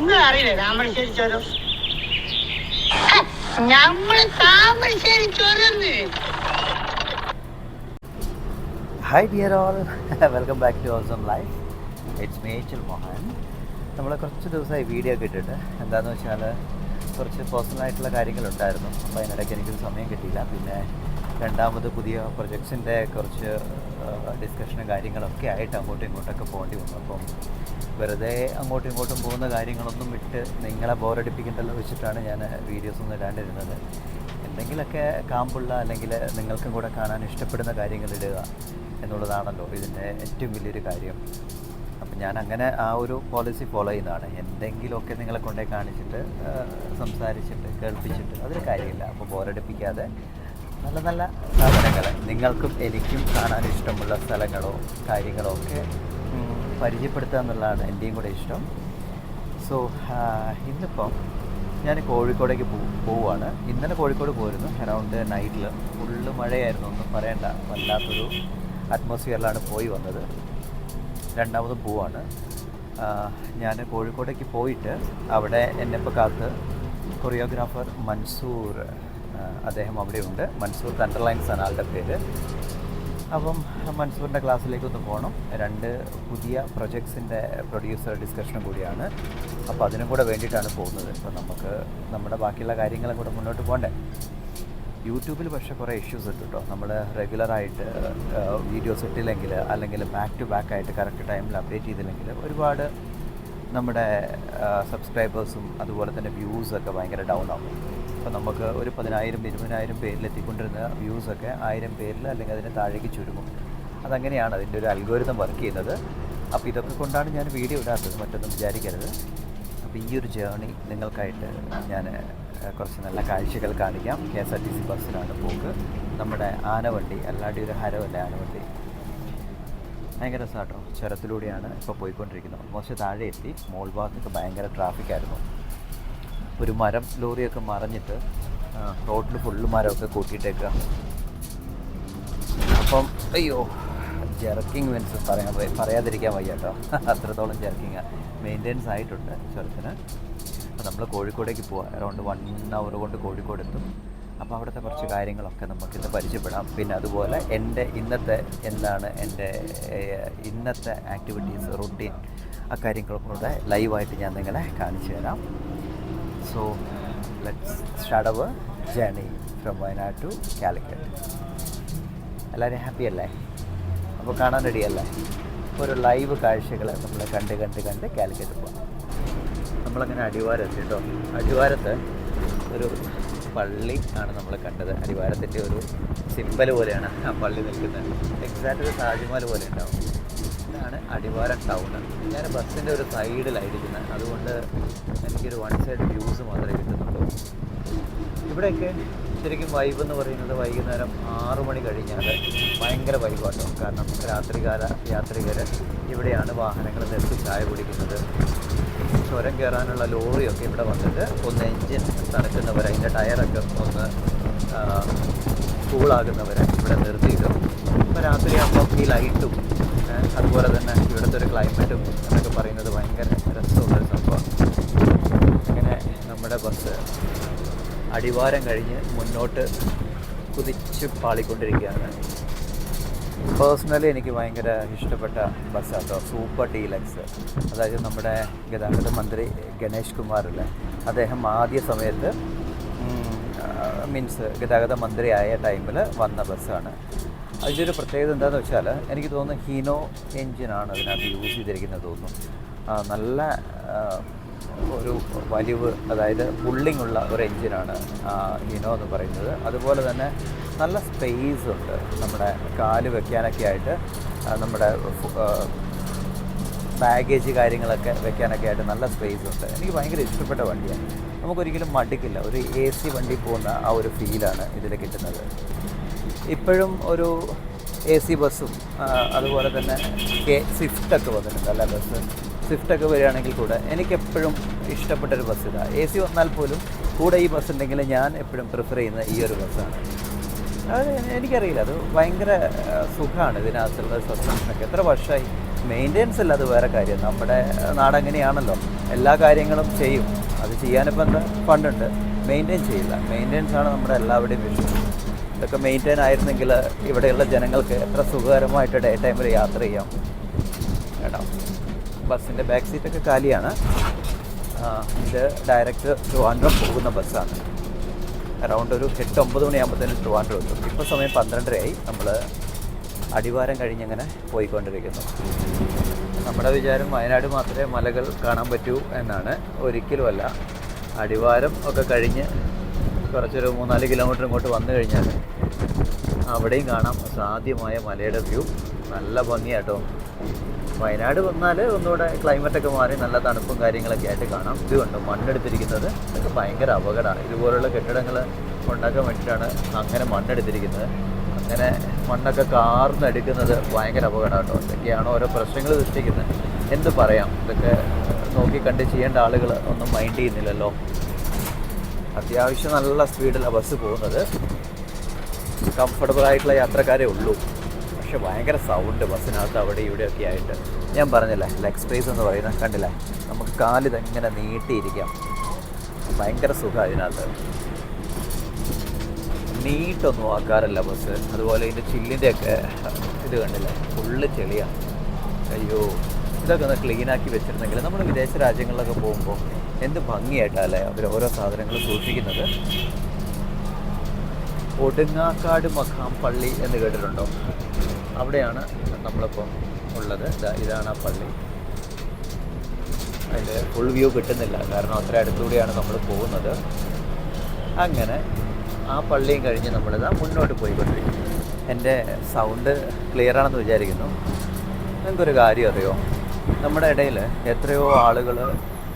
നിങ്ങൾ അറിയില്ലേ താമരശ്ശേരി ചുരം? നമ്മൾ താമരശ്ശേരി ചുരന്ന്. Hi dear all, welcome back to awesome life. It's me Angel Mohan. നമ്മൾ കുറച്ച് ദിവസമായി വീഡിയോ ഒക്കെ ഇട്ടിട്ട്. എന്താണെന്ന് വെച്ചാൽ കുറച്ച് പേഴ്സണലായിട്ടുള്ള കാര്യങ്ങളുണ്ടായിരുന്നു. അപ്പോൾ അതിനിടയ്ക്ക് എനിക്കൊരു സമയം കിട്ടിയില്ല. പിന്നെ രണ്ടാമത് പുതിയ പ്രൊജക്ട്സിൻ്റെ കുറച്ച് ഡിസ്കഷനും കാര്യങ്ങളൊക്കെ ആയിട്ട് അങ്ങോട്ടും ഇങ്ങോട്ടൊക്കെ പോകേണ്ടി വന്നു. അപ്പം വെറുതെ അങ്ങോട്ടും ഇങ്ങോട്ടും പോകുന്ന കാര്യങ്ങളൊന്നും വിട്ട് നിങ്ങളെ ബോറടിപ്പിക്കേണ്ടല്ലോ വെച്ചിട്ടാണ് ഞാൻ വീഡിയോസൊന്നും ഇടാണ്ടിരുന്നത്. എന്തെങ്കിലുമൊക്കെ കാമ്പുള്ള അല്ലെങ്കിൽ നിങ്ങൾക്കും കൂടെ കാണാൻ ഇഷ്ടപ്പെടുന്ന കാര്യങ്ങൾ ഇടുക എന്നുള്ളതാണല്ലോ ഇതിൻ്റെ ഏറ്റവും വലിയൊരു കാര്യം. അപ്പം ഞാൻ അങ്ങനെ ആ ഒരു പോളിസി ഫോളോ ചെയ്യുന്നതാണ്. എന്തെങ്കിലുമൊക്കെ നിങ്ങളെ കൊണ്ടേ കാണിച്ചിട്ട് സംസാരിച്ചിട്ട് കേൾപ്പിച്ചിട്ട് അതൊരു കാര്യമില്ല. അപ്പോൾ ബോറടിപ്പിക്കാതെ നല്ല നല്ല സാധനങ്ങൾ നിങ്ങൾക്കും എനിക്കും കാണാൻ ഇഷ്ടമുള്ള സ്ഥലങ്ങളോ കാര്യങ്ങളോ ഒക്കെ പരിചയപ്പെടുത്തുക എന്നുള്ളതാണ് എൻ്റെയും കൂടെ ഇഷ്ടം. സോ ഇന്നിപ്പം ഞാൻ കോഴിക്കോടേക്ക് പോവുകയാണ്. ഇന്നലെ കോഴിക്കോട് പോയിരുന്നു. അറൗണ്ട് നൈറ്റിൽ ഫുള്ള് മഴയായിരുന്നു, ഒന്നും പറയണ്ട. വല്ലാത്തൊരു അറ്റ്മോസ്ഫിയറിലാണ് പോയി വന്നത്. രണ്ടാമതും പോവാണ്. ഞാൻ കോഴിക്കോടേക്ക് പോയിട്ട് അവിടെ എന്നെ ഇപ്പോൾ കാത്ത് കൊറിയോഗ്രാഫർ മൻസൂർ, അദ്ദേഹം അവിടെയുണ്ട്. മൻസൂർ തണ്ടർലൈൻസ് ആണ് ആളുടെ പേര്. അപ്പം മൻസൂറിൻ്റെ ക്ലാസ്സിലേക്കൊന്ന് പോകണം. 2 പുതിയ പ്രൊജക്ട്സിൻ്റെ പ്രൊഡ്യൂസർ ഡിസ്കഷനും കൂടിയാണ്. അപ്പോൾ അതിനും കൂടെ വേണ്ടിയിട്ടാണ് പോകുന്നത്. അപ്പോൾ നമുക്ക് നമ്മുടെ ബാക്കിയുള്ള കാര്യങ്ങളും കൂടെ മുന്നോട്ട് പോകണ്ടേ. യൂട്യൂബിൽ പക്ഷേ കുറേ ഇഷ്യൂസ് ഉണ്ട് കേട്ടോ. നമ്മൾ റെഗുലറായിട്ട് വീഡിയോസ് ഇട്ടില്ലെങ്കിൽ അല്ലെങ്കിൽ ബാക്ക് ടു ബാക്ക് ആയിട്ട് കറക്റ്റ് ടൈമിൽ അപ്ഡേറ്റ് ചെയ്തില്ലെങ്കിൽ ഒരുപാട് നമ്മുടെ സബ്സ്ക്രൈബേഴ്സും അതുപോലെ തന്നെ വ്യൂസൊക്കെ ഭയങ്കര ഡൗൺ ആകും. അപ്പോൾ നമുക്ക് ഒരു 10,000-20,000 പേരിലെത്തിക്കൊണ്ടിരുന്ന വ്യൂസൊക്കെ 1000 പേരിൽ അല്ലെങ്കിൽ അതിന് താഴേക്ക് ചുരുങ്ങും. അതങ്ങനെയാണ് അതിൻ്റെ ഒരു അൽഗോരിതം വർക്ക് ചെയ്യുന്നത്. അപ്പോൾ ഇതൊക്കെ കൊണ്ടാണ് ഞാൻ വീഡിയോ ഇടാത്തത്, മറ്റൊന്നും വിചാരിക്കരുത്. അപ്പോൾ ഈ ഒരു ജേർണി നിങ്ങൾക്കായിട്ട് ഞാൻ കുറച്ച് നല്ല കാഴ്ചകൾ കാണിക്കാം. KSRTC ബസ്സിലാണ് പോക്ക്. നമ്മുടെ ആനവണ്ടി, അല്ലാണ്ട് ഒരു ഹരമല്ലേ ആനവണ്ടി. ഭയങ്കര രസമാട്ടോ. ചുരത്തിലൂടെയാണ് ഇപ്പോൾ പോയിക്കൊണ്ടിരിക്കുന്നത്. ഓൾമോസ്റ്റ് താഴെ എത്തി. മോൾ ഭാഗത്തൊക്കെ ഭയങ്കര ട്രാഫിക്കായിരുന്നു. ഒരു മരം ലോറിയൊക്കെ മറിഞ്ഞിട്ട് റോഡിൽ ഫുള്ള് മരമൊക്കെ കൂട്ടിയിട്ടേക്കുക. അപ്പം അയ്യോ, ജെർക്കിങ് മീൻസ് പറയാതിരിക്കാൻ വയ്യ കേട്ടോ. അത്രത്തോളം ജെർക്കിങ് മെയിൻ്റെനൻസ് ആയിട്ടുണ്ട് ചുരത്തിന്. അപ്പോൾ നമ്മൾ കോഴിക്കോടേക്ക് പോവാം. അറൗണ്ട് 1 hour കൊണ്ട് കോഴിക്കോട് എത്തും. അപ്പോൾ അവിടുത്തെ കുറച്ച് കാര്യങ്ങളൊക്കെ നമുക്കിന്ന് പരിചയപ്പെടാം. പിന്നെ അതുപോലെ എൻ്റെ ഇന്നത്തെ ആക്ടിവിറ്റീസ്, റുട്ടീൻ, ആ കാര്യങ്ങളൊക്കെ കൂടെ ലൈവായിട്ട് ഞാൻ നിങ്ങളെ കാണിച്ചു തരാം. So let's start our journey from Wayanad to Calicut. എല്ലാവരും ഹാപ്പി അല്ലേ? അപ്പോൾ കാണാൻ റെഡിയല്ലേ? ഒരു ലൈവ് കാഴ്ചകൾ നമ്മൾ കണ്ട് കാലിക്കറ്റ് പോകാം. നമ്മളങ്ങനെ അടിവാരത്ത് കേട്ടോ. അടിവാരത്ത് ഒരു പള്ളി ആണ് നമ്മൾ കണ്ടത്. അടിവാരത്തിൻ്റെ ഒരു സിമ്പൽ പോലെയാണ് ആ പള്ളി നിൽക്കുന്നത്. എക്സാക്റ്റ് ഒരു താജ്മഹൽ പോലെ ഉണ്ടാവും. ഇതാണ് അടിവാരം ടൗണ്. ഞാൻ ബസ്സിൻ്റെ ഒരു സൈഡിലായിരിക്കുന്നത്, അതുകൊണ്ട് എനിക്കൊരു 1 side വ്യൂസ് മാത്രമേ കിട്ടുന്നുള്ളൂ. ഇവിടെയൊക്കെ ശരിക്കും വൈബ് എന്ന് പറയുന്നത് വൈകുന്നേരം 6 മണി കഴിഞ്ഞാൽ ഭയങ്കര വൈബാട്ടോ. കാരണം രാത്രികാല യാത്രികർ ഇവിടെയാണ് വാഹനങ്ങൾ നിർത്തി ചായ കുടിക്കുന്നത്. ചുരം കയറാനുള്ള ലോറിയൊക്കെ ഇവിടെ വന്നിട്ട് ഒന്ന് എൻജിൻ തണുക്കുന്നവർ, അതിൻ്റെ ടയറൊക്കെ ഒന്ന് കൂളാകുന്നവരെ ഇവിടെ നിർത്തിയിടും. ഇപ്പോൾ രാത്രിയാകുമ്പോൾ ഈ ലൈറ്റും അതുപോലെ തന്നെ ഇവിടുത്തെ ഒരു ക്ലൈമറ്റും എന്നൊക്കെ പറയുന്നത് ഭയങ്കര രസമുള്ളൊരു സംഭവമാണ്. അങ്ങനെ നമ്മുടെ ബസ് അടിവാരം കഴിഞ്ഞ് മുന്നോട്ട് കുതിച്ച് പാളിക്കൊണ്ടിരിക്കുകയാണ്. പേഴ്സണലി എനിക്ക് ഭയങ്കര ഇഷ്ടപ്പെട്ട ബസ്സാട്ടോ സൂപ്പർ ഡീലക്സ്. അതായത് നമ്മുടെ ഗതാഗത മന്ത്രി ഗണേഷ് കുമാറില്ലേ, അദ്ദേഹം ആദ്യ സമയത്ത് മീൻസ് ഗതാഗത മന്ത്രിയായ ടൈമിൽ വന്ന ബസ്സാണ്. അതിൻ്റെ ഒരു പ്രത്യേകത എന്താണെന്ന് വെച്ചാൽ എനിക്ക് തോന്നുന്നു ഹീനോ എൻജിനാണ് അതിനകത്ത് യൂസ് ചെയ്തിരിക്കുന്നത് തോന്നുന്നു. നല്ല ഒരു വലിവ്, അതായത് പുള്ളിങ് ഉള്ള ഒരു എൻജിനാണ് ഹീനോ എന്ന് പറയുന്നത്. അതുപോലെ തന്നെ നല്ല സ്പേസ് ഉണ്ട് നമ്മുടെ കാല് വെക്കാനൊക്കെ ആയിട്ട്. നമ്മുടെ ബാഗേജ് കാര്യങ്ങളൊക്കെ വെക്കാനൊക്കെ ആയിട്ട് നല്ല സ്പേസ് ഉണ്ട്. എനിക്ക് ഭയങ്കര ഇഷ്ടപ്പെട്ട വണ്ടിയാണ്. നമുക്കൊരിക്കലും മടുക്കില്ല. ഒരു AC വണ്ടി പോകുന്ന ആ ഒരു ഫീലാണ് ഇതിൽ കിട്ടുന്നത്. ഇപ്പോഴും ഒരു AC ബസ്സും അതുപോലെ തന്നെ സ്വിഫ്റ്റൊക്കെ വന്നിട്ടുണ്ട്. അല്ല ബസ് സ്വിഫ്റ്റൊക്കെ വരികയാണെങ്കിൽ കൂടെ എനിക്കെപ്പോഴും ഇഷ്ടപ്പെട്ടൊരു ബസ് ഇതാണ്. AC വന്നാൽ പോലും കൂടെ ഈ ബസ് ഉണ്ടെങ്കിൽ ഞാൻ എപ്പോഴും പ്രിഫർ ചെയ്യുന്ന ഈ ഒരു ബസ്സാണ്. അത് എനിക്കറിയില്ല, അത് ഭയങ്കര സുഖമാണ് ഇതിനകത്തുള്ള സസ്പെൻഷനൊക്കെ. എത്ര വർഷമായി മെയിൻ്റെനൻസ് അല്ല, അത് വേറെ കാര്യം. നമ്മുടെ നാടെങ്ങനെയാണല്ലോ, എല്ലാ കാര്യങ്ങളും ചെയ്യും. അത് ചെയ്യാനിപ്പോൾ എന്താ ഫണ്ടുണ്ട്, മെയിൻറ്റെയിൻ ചെയ്യില്ല. മെയിൻ്റെനൻസ് ആണ് നമ്മുടെ എല്ലാവരുടെയും വിഷയം. ഇതൊക്കെ മെയിൻറ്റെയിൻ ആയിരുന്നെങ്കിൽ ഇവിടെയുള്ള ജനങ്ങൾക്ക് എത്ര സുഖകരമായിട്ട് ഡേ ടൈമിൽ യാത്ര ചെയ്യാം കേട്ടോ. ബസ്സിൻ്റെ ബാക്ക് സീറ്റൊക്കെ കാലിയാണ്. ഇത് ഡയറക്റ്റ് ട്രിവാൻഡ്രം പോകുന്ന ബസ്സാണ്. അറൗണ്ട് ഒരു 8-9 മണിയാകുമ്പോഴത്തേനും ട്രിവാൻഡ്രം എത്തും. ഇപ്പോൾ സമയം 12:30 നമ്മൾ അടിവാരം കഴിഞ്ഞങ്ങനെ പോയിക്കൊണ്ടിരിക്കുന്നു. നമ്മുടെ വിചാരം വയനാട് മാത്രമേ മലകൾ കാണാൻ പറ്റൂ എന്നാണ്. ഒരിക്കലുമല്ല. അടിവാരം ഒക്കെ കഴിഞ്ഞ് കുറച്ചൊരു 3-4 കിലോമീറ്റർ ഇങ്ങോട്ട് വന്നു കഴിഞ്ഞാൽ അവിടെയും കാണാം സാധ്യമായ മലയുടെ വ്യൂ. നല്ല ഭംഗിയാട്ടോ. വയനാട് വന്നാൽ ഒന്നുകൂടെ ക്ലൈമറ്റൊക്കെ മാറി നല്ല തണുപ്പും കാര്യങ്ങളൊക്കെ ആയിട്ട് കാണാം. ഇതുകൊണ്ട് മണ്ണെടുത്തിരിക്കുന്നത് ഇതൊക്കെ ഭയങ്കര അപകടമാണ്. ഇതുപോലുള്ള കെട്ടിടങ്ങൾ ഉണ്ടാക്കാൻ വേണ്ടിയിട്ടാണ് അങ്ങനെ മണ്ണെടുത്തിരിക്കുന്നത്. അങ്ങനെ മണ്ണൊക്കെ കാർന്നെടുക്കുന്നത് ഭയങ്കര അപകടമാണ് കേട്ടോ. ഇതൊക്കെയാണ് ഓരോ പ്രശ്നങ്ങൾ സൃഷ്ടിക്കുന്നത്. എന്ത് പറയാം, ഇതൊക്കെ നോക്കിക്കണ്ട് ചെയ്യേണ്ട ആളുകൾ ഒന്നും മൈൻഡ് ചെയ്യുന്നില്ലല്ലോ. അത്യാവശ്യം നല്ല സ്പീഡിലാണ് ബസ് പോകുന്നത്. കംഫർട്ടബിളായിട്ടുള്ള യാത്രക്കാരേ ഉള്ളൂ. പക്ഷെ ഭയങ്കര സൗണ്ട് ബസ്സിനകത്ത് അവിടെ ഇവിടെയൊക്കെ ആയിട്ട്. ഞാൻ പറഞ്ഞില്ലേ, ലെഗ് സ്പേസ് എന്ന് പറയുന്നത് കണ്ടില്ലേ, നമുക്ക് കാലിതെങ്ങനെ നീട്ടിയിരിക്കാം. ഭയങ്കര സുഖമാണ് ഇതിനകത്ത്. നീട്ടൊന്നും ആക്കാറില്ല ബസ്. അതുപോലെ ഇതിൻ്റെ ചില്ലിൻ്റെയൊക്കെ ഇത് കണ്ടില്ലേ, ഫുള്ള് ചെളിയാണ്. അയ്യോ, ഇതൊക്കെ ഒന്ന് ക്ലീനാക്കി വെച്ചിരുന്നെങ്കിൽ. നമ്മൾ വിദേശ രാജ്യങ്ങളിലൊക്കെ പോകുമ്പോൾ എന്ത് ഭംഗിയായിട്ടല്ലേ അവർ ഓരോ സാധനങ്ങൾ സൂക്ഷിക്കുന്നത്. ഒടുങ്ങാക്കാട് മഖാം പള്ളി എന്ന് കേട്ടിട്ടുണ്ടോ? അവിടെയാണ് നമ്മളിപ്പം ഉള്ളത്. ഇതാണ് ആ പള്ളി. അതിൻ്റെ ഫുൾ വ്യൂ കിട്ടുന്നില്ല, കാരണം അത്ര അടുത്തുകൂടിയാണ് നമ്മൾ പോകുന്നത്. അങ്ങനെ ആ പള്ളിയും കഴിഞ്ഞ് നമ്മളിതാ മുന്നോട്ട് പോയിക്കൊണ്ടിരിക്കും. എൻ്റെ സൗണ്ട് ക്ലിയർ ആണെന്ന് വിചാരിക്കുന്നു. നിങ്ങൾക്കൊരു കാര്യം അറിയോ, നമ്മുടെ ഇടയിൽ എത്രയോ ആളുകൾ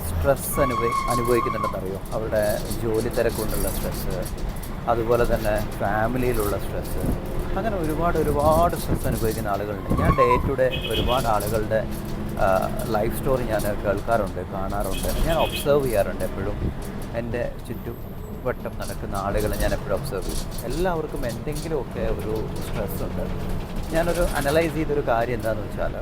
സ്ട്രെസ് അനുഭവിക്കുന്നുണ്ടെന്നറിയോ? അവരുടെ ജോലി തിരക്കൊണ്ടുള്ള സ്ട്രെസ്സ്, അതുപോലെ തന്നെ ഫാമിലിയിലുള്ള സ്ട്രെസ്സ്, അങ്ങനെ ഒരുപാട് സ്ട്രെസ് അനുഭവിക്കുന്ന ആളുകളുണ്ട്. ഞാൻ ഡേ ടു ഡേ ഒരുപാട് ആളുകളുടെ ലൈഫ് സ്റ്റോറി ഞാൻ കേൾക്കാറുണ്ട്, കാണാറുണ്ട്. ഞാൻ ഒബ്സർവ് ചെയ്യാറുണ്ട് എപ്പോഴും. എൻ്റെ ചുറ്റുവട്ടം നടക്കുന്ന ആളുകളെ ഞാൻ എപ്പോഴും ഒബ്സർവ് ചെയ്യും. എല്ലാവർക്കും എന്തെങ്കിലുമൊക്കെ ഒരു സ്ട്രെസ്സുണ്ട്. ഞാനൊരു അനലൈസ് ചെയ്തൊരു കാര്യം എന്താണെന്ന് വെച്ചാൽ,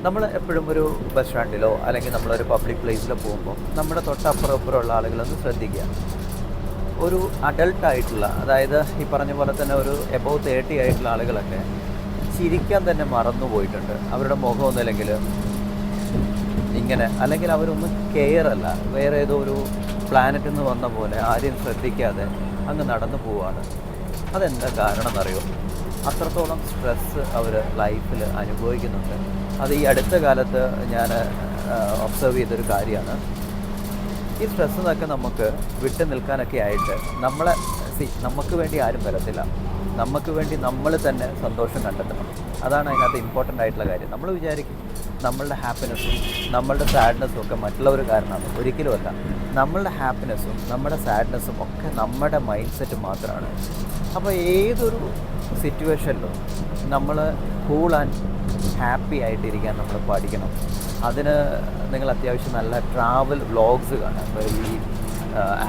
നമ്മൾ എപ്പോഴും ഒരു ബസ് സ്റ്റാൻഡിലോ അല്ലെങ്കിൽ നമ്മളൊരു പബ്ലിക് പ്ലേസിലോ പോകുമ്പോൾ നമ്മുടെ തൊട്ടപ്പുറമുള്ള ആളുകളൊന്ന് ശ്രദ്ധിക്കുക. ഒരു അഡൾട്ടായിട്ടുള്ള, അതായത് ഈ പറഞ്ഞ പോലെ തന്നെ ഒരു എബോവ് 30 ആയിട്ടുള്ള ആളുകളൊക്കെ ചിരിക്കാൻ തന്നെ മറന്നു പോയിട്ടുണ്ട്. അവരുടെ മുഖമൊന്നുമില്ലെങ്കിൽ ഇങ്ങനെ, അല്ലെങ്കിൽ അവരൊന്നും കെയർ അല്ല, വേറെ ഏതോ ഒരു പ്ലാനറ്റിൽ നിന്ന് വന്ന പോലെ ആരെയും ശ്രദ്ധിക്കാതെ അങ്ങ് നടന്നു പോവുകയാണ്. അതെന്താ കാരണം എന്നറിയോ? അത്രത്തോളം സ്ട്രെസ്സ് അവർ ലൈഫിൽ അനുഭവിക്കുന്നുണ്ട്. അത് ഈ അടുത്ത കാലത്ത് ഞാൻ ഒബ്സർവ് ചെയ്തൊരു കാര്യമാണ്. ഈ സ്ട്രെസ്സ് എന്നൊക്കെ നമുക്ക് വിട്ടു നിൽക്കാനൊക്കെ ആയിട്ട് നമുക്ക് വേണ്ടി ആരും വരത്തില്ല. നമുക്ക് വേണ്ടി നമ്മൾ തന്നെ സന്തോഷം കണ്ടെത്തണം. അതാണ് അതിനകത്ത് ഇമ്പോർട്ടൻ്റ് ആയിട്ടുള്ള കാര്യം. നമ്മൾ വിചാരിക്കും നമ്മളുടെ ഹാപ്പിനെസ്സും നമ്മളുടെ സാഡ്നെസ്സും ഒക്കെ മറ്റുള്ളവർ കാരണമാണ്. ഒരിക്കലുമല്ല. നമ്മളുടെ ഹാപ്പിനെസ്സും നമ്മുടെ സാഡ്നെസ്സും ഒക്കെ നമ്മുടെ മൈൻഡ് സെറ്റ് മാത്രമാണ്. അപ്പോൾ ഏതൊരു സിറ്റുവേഷനിലും നമ്മൾ കൂൾ ആൻഡ് ഹാപ്പി ആയിട്ടിരിക്കാൻ നമ്മൾ പഠിക്കണം. അതിന് നിങ്ങൾ അത്യാവശ്യം നല്ല ട്രാവൽ വ്ളോഗ്സ് കാണാം. അപ്പോൾ ഈ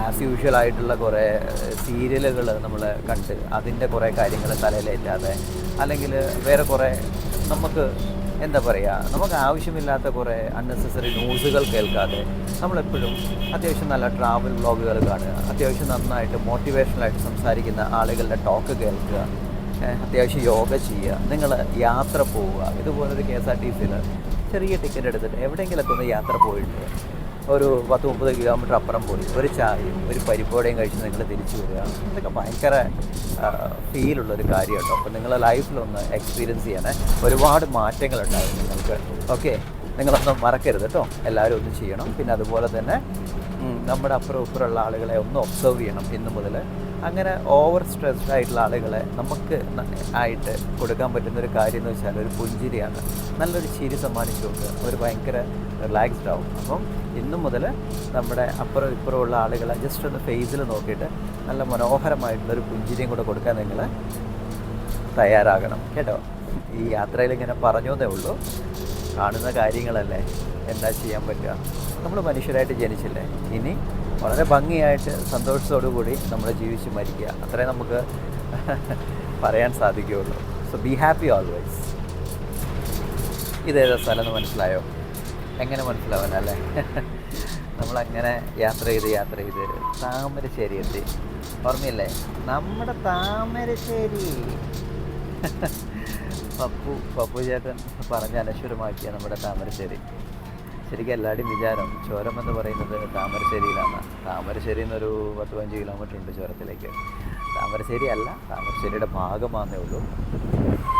ആസ് യൂഷ്വൽ ആയിട്ടുള്ള കുറേ സീരിയലുകൾ നമ്മൾ കണ്ട് അതിൻ്റെ കുറേ കാര്യങ്ങൾ തലയിലേറ്റാതെ, അല്ലെങ്കിൽ വേറെ കുറേ നമുക്ക് എന്താ പറയുക, നമുക്ക് ആവശ്യമില്ലാത്ത കുറേ അൺനെസസറി ന്യൂസുകൾ കേൾക്കാതെ നമ്മളെപ്പോഴും അത്യാവശ്യം നല്ല ട്രാവൽ വ്ളോഗുകൾ കാണുക, അത്യാവശ്യം നന്നായിട്ട് മോട്ടിവേഷണലായിട്ട് സംസാരിക്കുന്ന ആളുകളുടെ ടോക്ക് കേൾക്കുക, അത്യാവശ്യം യോഗ ചെയ്യുക, നിങ്ങൾ യാത്ര പോവുക. ഇതുപോലൊരു KSRTCയിൽ ചെറിയ ടിക്കറ്റ് എടുത്തിട്ട് എവിടെയെങ്കിലുമൊക്കെ ഒന്ന് യാത്ര പോയിട്ട് ഒരു 10-30 കിലോമീറ്റർ അപ്പുറം പോയി ഒരു ചായയും ഒരു പരിപ്പോടയും കഴിച്ച് നിങ്ങൾ തിരിച്ചു വരിക. ഇതൊക്കെ ഭയങ്കര ഫീലുള്ളൊരു കാര്യമുണ്ടോ. അപ്പോൾ നിങ്ങളുടെ ലൈഫിലൊന്ന് എക്സ്പീരിയൻസ് ചെയ്യണേ. ഒരുപാട് മാറ്റങ്ങളുണ്ടാവും നിങ്ങൾക്ക്. ഓക്കെ, നിങ്ങളൊന്നും മറക്കരുത് കേട്ടോ. എല്ലാവരും ഒന്ന് ചെയ്യണം. പിന്നെ അതുപോലെ തന്നെ നമ്മുടെ അപ്പുറം ഇപ്പുറമുള്ള ആളുകളെ ഒന്ന് ഒബ്സർവ് ചെയ്യണം ഇന്ന് മുതൽ. അങ്ങനെ ഓവർ സ്ട്രെസ്ഡ് ആയിട്ടുള്ള ആളുകളെ നമുക്ക് ആയിട്ട് കൊടുക്കാൻ പറ്റുന്നൊരു കാര്യം എന്ന് വെച്ചാൽ ഒരു പുഞ്ചിരിയാണ്. നല്ലൊരു ചിരി സമ്മാനിച്ചുകൊണ്ട് ഒരു ഭയങ്കര റിലാക്സ്ഡ് ആവും. അപ്പം ഇന്നു മുതൽ നമ്മുടെ അപ്പുറം ഇപ്പുറമുള്ള ആളുകളെ ജസ്റ്റ് ഒന്ന് ഫേസിൽ നോക്കിയിട്ട് നല്ല മനോഹരമായിട്ടുള്ളൊരു പുഞ്ചിരിയും കൂടെ കൊടുക്കാൻ നിങ്ങൾ തയ്യാറാകണം കേട്ടോ. ഈ യാത്രയിൽ ഇങ്ങനെ പറഞ്ഞു എന്നേ ഉള്ളൂ. കാണുന്ന കാര്യങ്ങളല്ലേ, എന്താ ചെയ്യാൻ പറ്റുക. നമ്മൾ മനുഷ്യരായിട്ട് ജനിച്ചില്ലേ, ഇനി വളരെ ഭംഗിയായിട്ട് സന്തോഷത്തോടു കൂടി നമ്മൾ ജീവിച്ച് മരിക്കുക. അത്രേ നമുക്ക് പറയാൻ സാധിക്കുകയുള്ളൂ. So be happy always. ഇതേതാ സ്ഥലം എന്ന് മനസ്സിലായോ? എങ്ങനെ മനസ്സിലാവാനല്ലേ? നമ്മളങ്ങനെ യാത്ര ചെയ്ത് താമരശ്ശേരി എത്തി. ഓർമ്മയില്ലേ? നമ്മുടെ താമരശ്ശേരി. പപ്പു ചേട്ടൻ പറഞ്ഞ് അനശ്വരമാക്കിയ നമ്മുടെ താമരശ്ശേരി. ശരിക്കും എല്ലാവരുടെയും വിചാരം ചുരം എന്ന് പറയുന്നത് താമരശ്ശേരിയിലാണ്. താമരശ്ശേരിയിൽ നിന്നൊരു 10-15 കിലോമീറ്റർ ഉണ്ട് ചുരത്തിലേക്ക്. താമരശ്ശേരി അല്ല, താമരശ്ശേരിയുടെ ഭാഗമാണെന്നേ ഉള്ളൂ.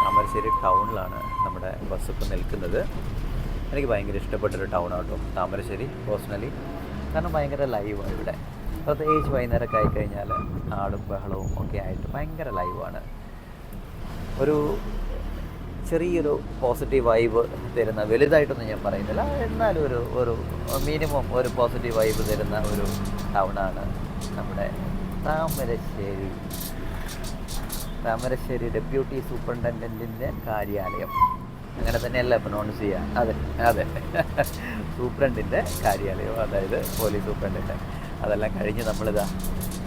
താമരശ്ശേരി ടൗണിലാണ് നമ്മുടെ ബസ് ഇപ്പോൾ നിൽക്കുന്നത്. എനിക്ക് ഭയങ്കര ഇഷ്ടപ്പെട്ടൊരു ടൗണാണ് കേട്ടോ താമരശ്ശേരി പേഴ്സണലി. കാരണം ഭയങ്കര ലൈവാണ് ഇവിടെ. പ്രത്യേകിച്ച് വൈകുന്നേരമൊക്കെ ആയിക്കഴിഞ്ഞാൽ ആടും ബഹളവും ഒക്കെ ആയിട്ട് ഭയങ്കര ലൈവാണ്. ഒരു ചെറിയൊരു പോസിറ്റീവ് വൈബ് തരുന്ന, വലുതായിട്ടൊന്നും ഞാൻ പറയുന്നില്ല, എന്നാലും ഒരു മിനിമം ഒരു പോസിറ്റീവ് വൈബ് തരുന്ന ഒരു ടൗണാണ് നമ്മുടെ താമരശ്ശേരി. താമരശ്ശേരി ഡെപ്യൂട്ടി സൂപ്രണ്ടൻറ്റിൻ്റെ കാര്യാലയം, അങ്ങനെ തന്നെയല്ല പ്രൊനൗൺസ് ചെയ്യുക? അതെ സൂപ്രണ്ടിൻ്റെ കാര്യാലയം, അതായത് പോലീസ് സൂപ്രണ്ടിൻ്റെ. അതെല്ലാം കഴിഞ്ഞ് നമ്മളിതാ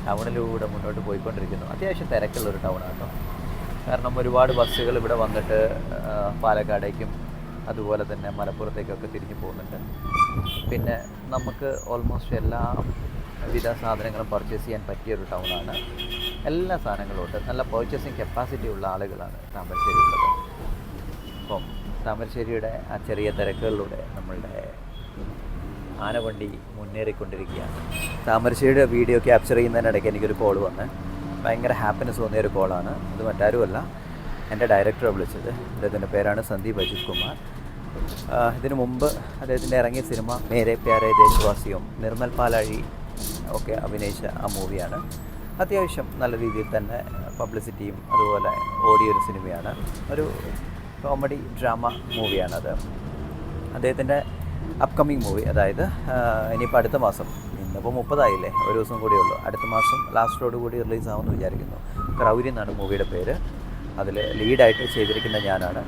ടൗണിലൂടെ മുന്നോട്ട് പോയിക്കൊണ്ടിരിക്കുന്നു. അത്യാവശ്യം തിരക്കുള്ളൊരു ടൗണാണ് കേട്ടോ. കാരണം ഒരുപാട് ബസ്സുകൾ ഇവിടെ വന്നിട്ട് പാലക്കാടേക്കും അതുപോലെ തന്നെ മലപ്പുറത്തേക്കൊക്കെ തിരിഞ്ഞു പോകുന്നുണ്ട്. പിന്നെ നമുക്ക് ഓൾമോസ്റ്റ് എല്ലാ വിധ സാധനങ്ങളും പർച്ചേസ് ചെയ്യാൻ പറ്റിയൊരു ടൗണാണ്. എല്ലാ സാധനങ്ങളും ഉണ്ട്. നല്ല പർച്ചേസിങ് കപ്പാസിറ്റി ഉള്ള ആളുകളാണ് താമരശ്ശേരി ഉള്ളത്. അപ്പം താമരശ്ശേരിയുടെ ആ ചെറിയ തിരക്കുകളിലൂടെ നമ്മളുടെ ആനവണ്ടി മുന്നേറിക്കൊണ്ടിരിക്കുകയാണ്. താമരശ്ശേരിയുടെ വീഡിയോ ക്യാപ്ചർ ചെയ്യുന്നതിനിടയ്ക്ക് എനിക്കൊരു കോൾ വന്ന് ഭയങ്കര ഹാപ്പിനെസ് തോന്നിയൊരു കോളാണ്. അത് മറ്റാരുമല്ല, എൻ്റെ ഡയറക്ടറെ വിളിച്ചത്. അദ്ദേഹത്തിൻ്റെ പേരാണ് സന്ദീപ് അജിത് കുമാർ. ഇതിനു മുമ്പ് അദ്ദേഹത്തിൻ്റെ ഇറങ്ങിയ സിനിമ മേരെ പ്യാരെ ദേശവാസിയും നിർമ്മൽ പാലാഴി ഒക്കെ അഭിനയിച്ച ആ മൂവിയാണ്. അത്യാവശ്യം നല്ല രീതിയിൽ തന്നെ പബ്ലിസിറ്റിയും അതുപോലെ ഓടിയൊരു സിനിമയാണ്. ഒരു കോമഡി ഡ്രാമ മൂവിയാണത്. അദ്ദേഹത്തിൻ്റെ അപ്കമ്മിങ് മൂവി, അതായത് ഇനിയിപ്പോൾ അടുത്ത മാസം, ഇന്നിപ്പോൾ 30 ആയില്ലേ, ഒരു ദിവസം കൂടിയേ ഉള്ളൂ, അടുത്ത മാസം ലാസ്റ്റോട് കൂടി റിലീസാവുമെന്ന് വിചാരിക്കുന്നു. ക്രൗരി എന്നാണ് മൂവിയുടെ പേര്. അതിൽ ലീഡായിട്ട് ചെയ്തിരിക്കുന്ന ഞാനാണ്.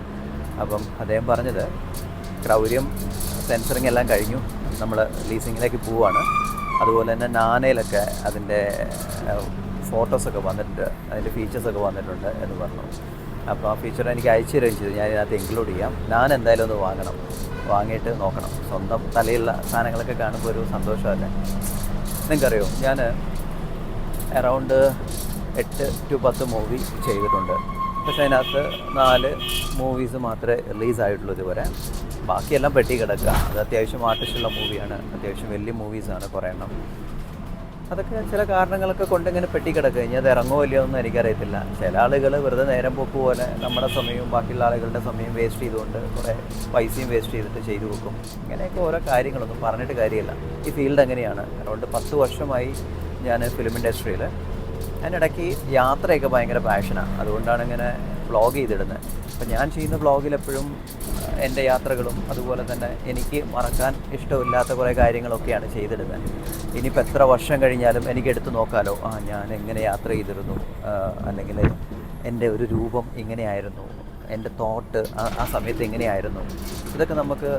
അപ്പം അദ്ദേഹം പറഞ്ഞത് ക്രൗര്യം സെൻസറിങ് എല്ലാം കഴിഞ്ഞു, നമ്മൾ ലീസിങ്ങിലേക്ക് പോവുകയാണ്. അതുപോലെ തന്നെ നാനയിലൊക്കെ അതിൻ്റെ ഫോട്ടോസൊക്കെ വന്നിട്ടുണ്ട്, അതിൻ്റെ ഫീച്ചേഴ്സൊക്കെ വന്നിട്ടുണ്ട് എന്ന് പറഞ്ഞു. അപ്പോൾ ആ ഫീച്ചർ എനിക്ക് അയച്ചു തരുകയും ചെയ്തു. ഞാൻ ഇതിനകത്ത് ഇൻക്ലൂഡ് ചെയ്യാം. ഞാൻ എന്തായാലും ഒന്ന് വാങ്ങണം, വാങ്ങിയിട്ട് നോക്കണം. സ്വന്തം തലയുള്ള സാധനങ്ങളൊക്കെ കാണുമ്പോൾ ഒരു സന്തോഷമല്ലേ. നിങ്ങൾക്കറിയോ, ഞാൻ അറൗണ്ട് 8 to 10 മൂവി ചെയ്തിട്ടുണ്ട്. പക്ഷേ അതിനകത്ത് 4 മൂവീസ് മാത്രമേ റിലീസായിട്ടുള്ളൂ ഇതുവരെ. ബാക്കിയെല്ലാം പെട്ടി കിടക്കുക. അത് അത്യാവശ്യം ആർട്ടിസ്റ്റുള്ള മൂവിയാണ്, അത്യാവശ്യം വലിയ മൂവീസാണ് കുറേ എണ്ണം. അതൊക്കെ ചില കാരണങ്ങളൊക്കെ കൊണ്ടിങ്ങനെ പെട്ടി കിടക്കുക. ഇനി അത് ഇറങ്ങുമോ ഇല്ലയോ ഒന്നും എനിക്കറിയത്തില്ല. ചില ആളുകൾ വെറുതെ നേരം പോക്ക് പോലെ നമ്മുടെ സമയവും ബാക്കിയുള്ള ആളുകളുടെ സമയം വേസ്റ്റ് ചെയ്തുകൊണ്ട് കുറേ പൈസയും വേസ്റ്റ് ചെയ്തിട്ട് ചെയ്തു വെക്കും. ഇങ്ങനെയൊക്കെ ഓരോ കാര്യങ്ങളൊന്നും പറഞ്ഞിട്ട് കാര്യമില്ല. ഈ ഫീൽഡ് എങ്ങനെയാണ്, അതുകൊണ്ട് 10 വർഷമായി ഞാൻ ഫിലിം ഇൻഡസ്ട്രിയിൽ. അതിനിടയ്ക്ക് യാത്രയൊക്കെ ഭയങ്കര പാഷനാണ്. അതുകൊണ്ടാണ് ഇങ്ങനെ വ്ളോഗ് ചെയ്തിടുന്നത്. അപ്പോൾ ഞാൻ ചെയ്യുന്ന വ്ളോഗിൽ എപ്പോഴും എൻ്റെ യാത്രകളും അതുപോലെ തന്നെ എനിക്ക് മറക്കാൻ ഇഷ്ടമില്ലാത്ത കുറേ കാര്യങ്ങളൊക്കെയാണ് ചെയ്തിടുന്നത്. ഇനിയിപ്പോൾ എത്ര വർഷം കഴിഞ്ഞാലും എനിക്ക് എടുത്ത് നോക്കാമല്ലോ, ഞാൻ എങ്ങനെ യാത്ര ചെയ്തിരുന്നു, അല്ലെങ്കിൽ എൻ്റെ ഒരു രൂപം ഇങ്ങനെയായിരുന്നു, എൻ്റെ തോട്ട് ആ സമയത്ത് എങ്ങനെയായിരുന്നു. ഇതൊക്കെ നമുക്ക്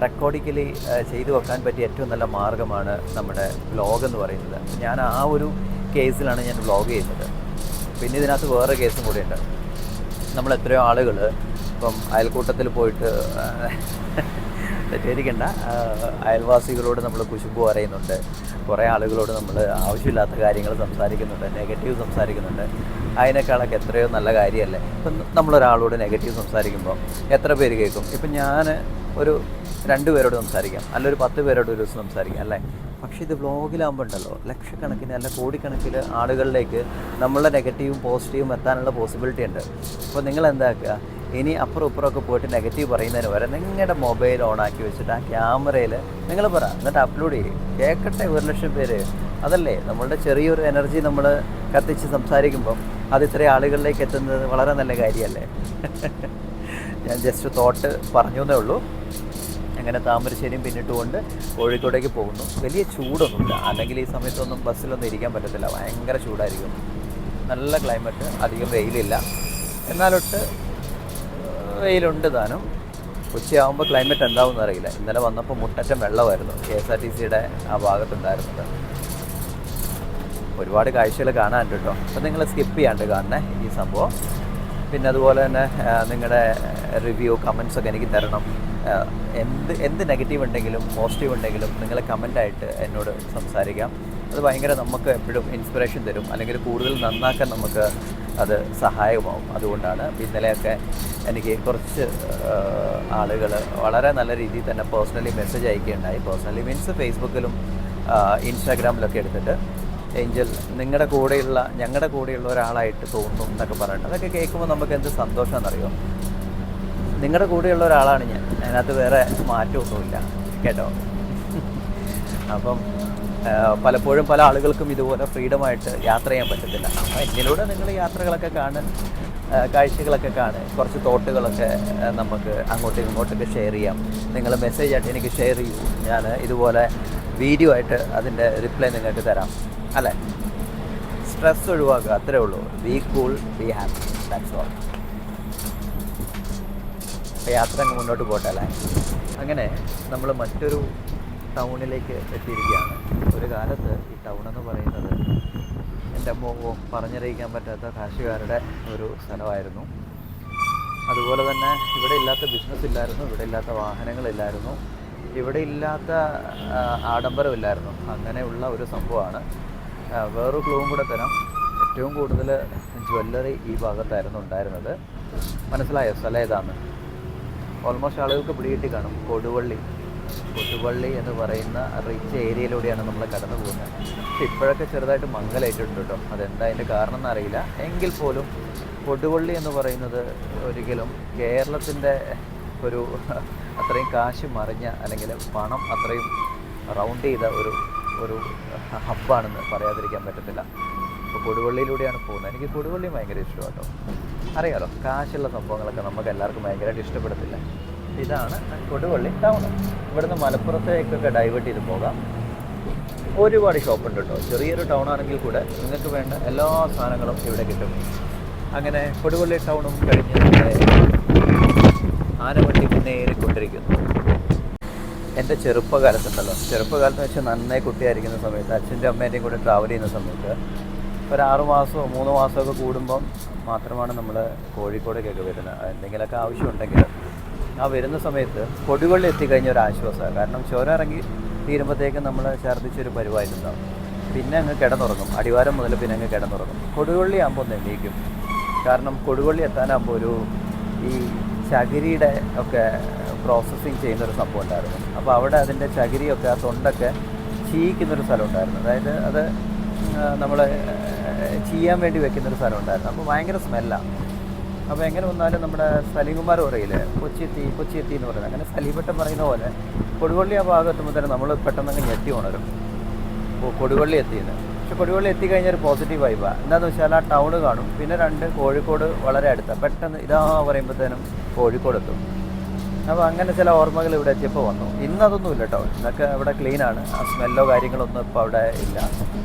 റെക്കോർഡിക്കലി ചെയ്തു വെക്കാൻ പറ്റിയ ഏറ്റവും നല്ല മാർഗ്ഗമാണ് നമ്മുടെ വ്ളോഗ് എന്ന് പറയുന്നത്. ഞാൻ ആ ഒരു കേസിലാണ് ഞാൻ വ്ളോഗ് ചെയ്യുന്നത്. പിന്നെ ഇതിനകത്ത് വേറെ കേസും കൂടെയുണ്ട്. നമ്മൾ എത്രയോ ആളുകൾ ഇപ്പം അയൽക്കൂട്ടത്തിൽ പോയിട്ട് തെറ്റിദ്ധരിക്കണ്ട, അയൽവാസികളോട് നമ്മൾ കുശുമ്പ് പറയുന്നുണ്ട്, കുറേ ആളുകളോട് നമ്മൾ ആവശ്യമില്ലാത്ത കാര്യങ്ങൾ സംസാരിക്കുന്നുണ്ട്, നെഗറ്റീവ് സംസാരിക്കുന്നുണ്ട്. അതിനേക്കാളൊക്കെ എത്രയോ നല്ല കാര്യമല്ലേ. ഇപ്പം നമ്മളൊരാളോട് നെഗറ്റീവ് സംസാരിക്കുമ്പോൾ എത്ര പേര് കേൾക്കും? ഇപ്പം ഞാൻ ഒരു 2 പേരോട് സംസാരിക്കാം, അല്ല ഒരു 10 പേരോട് ഒരു ദിവസം സംസാരിക്കാം അല്ലേ. പക്ഷേ ഇത് വ്ളോഗിലാകുമ്പോൾ ഉണ്ടല്ലോ, ലക്ഷക്കണക്കിന് അല്ല കോടിക്കണക്കിന് ആളുകളിലേക്ക് നമ്മളുടെ നെഗറ്റീവും പോസിറ്റീവും എത്താനുള്ള പോസിബിലിറ്റി ഉണ്ട്. അപ്പോൾ നിങ്ങൾ എന്താക്കുക, ഇനി അപ്പുറം ഇപ്പുറമൊക്കെ പോയിട്ട് നെഗറ്റീവ് പറയുന്നതിന് വരെ നിങ്ങളുടെ മൊബൈൽ ഓണാക്കി വെച്ചിട്ട് ആ ക്യാമറയിൽ നിങ്ങൾ പറ, എന്നിട്ട് അപ്ലോഡ് ചെയ്യും. കേൾക്കട്ടെ 1,00,000 പേര്. അതല്ലേ നമ്മളുടെ ചെറിയൊരു എനർജി നമ്മൾ കത്തിച്ച് സംസാരിക്കുമ്പം അത് ഇത്രയും ആളുകളിലേക്ക് എത്തുന്നത് വളരെ നല്ല കാര്യമല്ലേ. ഞാൻ ജസ്റ്റ് തോട്ട് പറഞ്ഞു എന്നേ ഉള്ളൂ. അങ്ങനെ താമരശ്ശേരിയും പിന്നിട്ടുകൊണ്ട് കോഴിക്കോടേക്ക് പോകുന്നു. വലിയ ചൂടൊന്നുമില്ല, അല്ലെങ്കിൽ ഈ സമയത്തൊന്നും ബസ്സിലൊന്നും ഇരിക്കാൻ പറ്റത്തില്ല, ഭയങ്കര ചൂടായിരിക്കും. നല്ല ക്ലൈമറ്റ്, അധികം വെയിലില്ല, എന്നാലൊട്ട് വെയിലുണ്ട് താനും. ഉച്ചയാകുമ്പോൾ ക്ലൈമറ്റ് എന്താവും എന്നറിയില്ല. ഇന്നലെ വന്നപ്പോൾ മുട്ടറ്റം വെള്ളമായിരുന്നു KSRTCയുടെ ആ ഭാഗത്തുണ്ടായിരുന്നത്. ഒരുപാട് കാഴ്ചകൾ കാണാനുണ്ട് കേട്ടോ. അപ്പോൾ നിങ്ങൾ സ്കിപ്പ് ചെയ്യാണ്ട് കാണണേ ഈ സംഭവം. പിന്നെ അതുപോലെ തന്നെ നിങ്ങളുടെ റിവ്യൂ കമൻസൊക്കെ എനിക്ക് തരണം. എന്ത് നെഗറ്റീവ് ഉണ്ടെങ്കിലും പോസിറ്റീവ് ഉണ്ടെങ്കിലും നിങ്ങൾ കമൻ്റായിട്ട് എന്നോട് സംസാരിക്കാം. അത് ഭയങ്കര നമുക്ക് എപ്പോഴും ഇൻസ്പിറേഷൻ തരും, അല്ലെങ്കിൽ കൂടുതൽ നന്നാക്കാൻ നമുക്ക് അത് സഹായകമാവും. അതുകൊണ്ടാണ് ഇന്നലെയൊക്കെ എനിക്ക് കുറച്ച് ആളുകൾ വളരെ നല്ല രീതിയിൽ തന്നെ പേഴ്സണലി മെസ്സേജ് അയക്കുകയുണ്ടായി. പേഴ്സണലി മീൻസ് ഫേസ്ബുക്കിലും ഇൻസ്റ്റാഗ്രാമിലൊക്കെ എടുത്തിട്ട് ഏഞ്ചൽ ഞങ്ങളുടെ കൂടെയുള്ള ഒരാളായിട്ട് തോന്നും എന്നൊക്കെ പറഞ്ഞിട്ട്, അതൊക്കെ കേൾക്കുമ്പോൾ നമുക്ക് എന്ത് സന്തോഷമാണെന്നറിയോ. നിങ്ങളുടെ കൂടെയുള്ള ഒരാളാണ് ഞാൻ, അതിനകത്ത് വേറെ മാറ്റമൊന്നുമില്ല കേട്ടോ. അപ്പം പലപ്പോഴും പല ആളുകൾക്കും ഇതുപോലെ ഫ്രീഡമായിട്ട് യാത്ര ചെയ്യാൻ പറ്റത്തില്ല. അപ്പോൾ എന്നിലൂടെ നിങ്ങൾ യാത്രകളൊക്കെ കാണാൻ, കാഴ്ചകളൊക്കെ കാണുക, കുറച്ച് തോട്ടുകളൊക്കെ നമുക്ക് അങ്ങോട്ടും ഇങ്ങോട്ടൊക്കെ ഷെയർ ചെയ്യാം. നിങ്ങൾ മെസ്സേജായിട്ട് എനിക്ക് ഷെയർ ചെയ്യൂ, ഞാൻ ഇതുപോലെ വീഡിയോ ആയിട്ട് അതിൻ്റെ റിപ്ലൈ നിങ്ങൾക്ക് തരാം, അല്ലേ? സ്ട്രെസ് ഒഴിവാക്കുക, അത്രേ ഉള്ളൂ. B cool, be happy, that's all. അപ്പോൾ യാത്ര അങ്ങ് മുന്നോട്ട് പോട്ടെ, അല്ലേ? അങ്ങനെ നമ്മൾ മറ്റൊരു ടൗണിലേക്ക് എത്തിയിരിക്കുകയാണ്. ഒരു കാലത്ത് ഈ ടൗണെന്ന് പറയുന്നത് എൻ്റെ അമ്മ പറഞ്ഞറിയിക്കാൻ പറ്റാത്ത കാശുകാരുടെ ഒരു സ്ഥലമായിരുന്നു. അതുപോലെ തന്നെ ഇവിടെ ഇല്ലാത്ത ബിസിനസ് ഇല്ലായിരുന്നു, ഇവിടെ ഇല്ലാത്ത വാഹനങ്ങളില്ലായിരുന്നു, ഇവിടെ ഇല്ലാത്ത ആഡംബരമില്ലായിരുന്നു. അങ്ങനെയുള്ള ഒരു സംഭവമാണ്. വേറൊരു ക്ലൂവും കൂടെ തരാം. ഏറ്റവും കൂടുതൽ ജ്വല്ലറി ഈ ഭാഗത്തായിരുന്നു ഉണ്ടായിരുന്നത്. മനസ്സിലായോ സ്ഥലം ഏതാന്ന്? ഓൾമോസ്റ്റ് ആളുകൾക്ക് പിടികിട്ടി കാണും. കൊടുവള്ളി എന്ന് പറയുന്ന റിച്ച് ഏരിയയിലൂടെയാണ് നമ്മൾ കടന്നു പോകുന്നത്. പക്ഷെ ഇപ്പോഴൊക്കെ ചെറുതായിട്ട് മങ്ങലേറ്റിട്ടുണ്ട് കേട്ടോ. അതെന്താ അതിൻ്റെ കാരണം എന്നറിയില്ല. എങ്കിൽ പോലും കൊടുവള്ളി എന്ന് പറയുന്നത് ഒരിക്കലും കേരളത്തിൻ്റെ ഒരു അത്രയും കാശ് മറിഞ്ഞ, അല്ലെങ്കിൽ പണം അത്രയും റൗണ്ട് ചെയ്ത ഒരു ഹബ്ബാണെന്ന് പറയാതിരിക്കാൻ പറ്റത്തില്ല. അപ്പോൾ കൊടുവള്ളിയിലൂടെയാണ് പോകുന്നത്. എനിക്ക് കൊടുവള്ളി ഭയങ്കര ഇഷ്ടമാണ് കേട്ടോ. അറിയാലോ, കാശുള്ള സംഭവങ്ങളൊക്കെ നമുക്ക് എല്ലാവർക്കും ഭയങ്കരമായിട്ട് ഇഷ്ടപ്പെടത്തില്ല. ഇതാണ് കൊടുവള്ളി ടൗൺ. ഇവിടുന്ന് മലപ്പുറത്തേക്കൊക്കെ ഡൈവേർട്ട് ചെയ്ത് പോകാം. ഒരുപാട് ഷോപ്പുണ്ട് കേട്ടോ. ചെറിയൊരു ടൗൺ ആണെങ്കിൽ കൂടെ നിങ്ങൾക്ക് വേണ്ട എല്ലാ സാധനങ്ങളും ഇവിടെ കിട്ടും. അങ്ങനെ കൊടുവള്ളി ടൗണും കഴിഞ്ഞ് ആനവണ്ടി മുന്നേറിക്കൊണ്ടിരിക്കുന്നു. എൻ്റെ ചെറുപ്പകാലത്ത് വെച്ചാൽ നന്നായി കുട്ടിയായിരിക്കുന്ന സമയത്ത് അച്ഛൻ്റെ അമ്മേൻ്റെയും കൂടെ ട്രാവൽ ചെയ്യുന്ന സമയത്ത് ഒരു 6 മാസമോ 3 മാസമൊക്കെ കൂടുമ്പം മാത്രമാണ് നമ്മൾ കോഴിക്കോടേക്കൊക്കെ വരുന്നത്. എന്തെങ്കിലുമൊക്കെ ആവശ്യമുണ്ടെങ്കിൽ ആ വരുന്ന സമയത്ത് കൊടുവള്ളി എത്തിക്കഴിഞ്ഞ ഒരു ആശ്വാസമാണ്. കാരണം ചോര ഇറങ്ങി തീരുമ്പോഴത്തേക്കും നമ്മൾ ഛർദ്ദിച്ചൊരു പരിവായിട്ടുണ്ടാവും. പിന്നെ അങ്ങ് കിടന്നുറങ്ങും. അടിവാരം മുതൽ പിന്നെ അങ്ങ് കിടന്നുറങ്ങും. കൊടുവള്ളി ആകുമ്പോൾ ഒന്ന് എണീക്കും. കാരണം കൊടുവള്ളി എത്താനാകുമ്പോൾ ഈ ചകിരിയുടെ ഒക്കെ പ്രോസസ്സിങ് ചെയ്യുന്നൊരു സംഭവം ഉണ്ടായിരുന്നു. അപ്പോൾ അവിടെ അതിൻ്റെ ചകിരിയൊക്കെ ആ തൊണ്ടൊക്കെ ചീയിക്കുന്നൊരു സ്ഥലം ഉണ്ടായിരുന്നു. അതായത് അത് നമ്മൾ ചെയ്യാൻ വേണ്ടി വെക്കുന്നൊരു സ്ഥലം ഉണ്ടായിരുന്നു. അപ്പോൾ ഭയങ്കര സ്മെല്ലാണ്. അപ്പോൾ എങ്ങനെ വന്നാലും നമ്മുടെ സലീംകുമാർ പറയില്ലേ, കൊച്ചി എത്തി എന്ന് പറയുന്നത്, അങ്ങനെ സലീപട്ടം പറയുന്ന പോലെ കൊടുവള്ളി ആ ഭാഗത്തുമ്പോൾ തന്നെ നമ്മൾ പെട്ടെന്ന് ഞെട്ടി ഉണരും. കൊടുവള്ളി എത്തിയെന്ന്. പക്ഷെ കൊടുവള്ളി എത്തിക്കഴിഞ്ഞാൽ ഒരു പോസിറ്റീവ് വൈബാണ്. എന്താണെന്ന് വെച്ചാൽ ആ ടൗണ് കാണും. പിന്നെ 2 കോഴിക്കോട് വളരെ അടുത്താണ്. പെട്ടെന്ന് ഇതാ പറയുമ്പോഴത്തേനും കോഴിക്കോട് എത്തും. അപ്പോൾ അങ്ങനെ ചില ഓർമ്മകൾ ഇവിടെ എത്തിയപ്പോൾ വന്നു. ഇന്നതൊന്നുമില്ല കേട്ടോ. ഇന്നൊക്കെ അവിടെ ക്ലീനാണ്. ആ സ്മെല്ലോ കാര്യങ്ങളൊന്നും ഇപ്പോൾ അവിടെ ഇല്ല.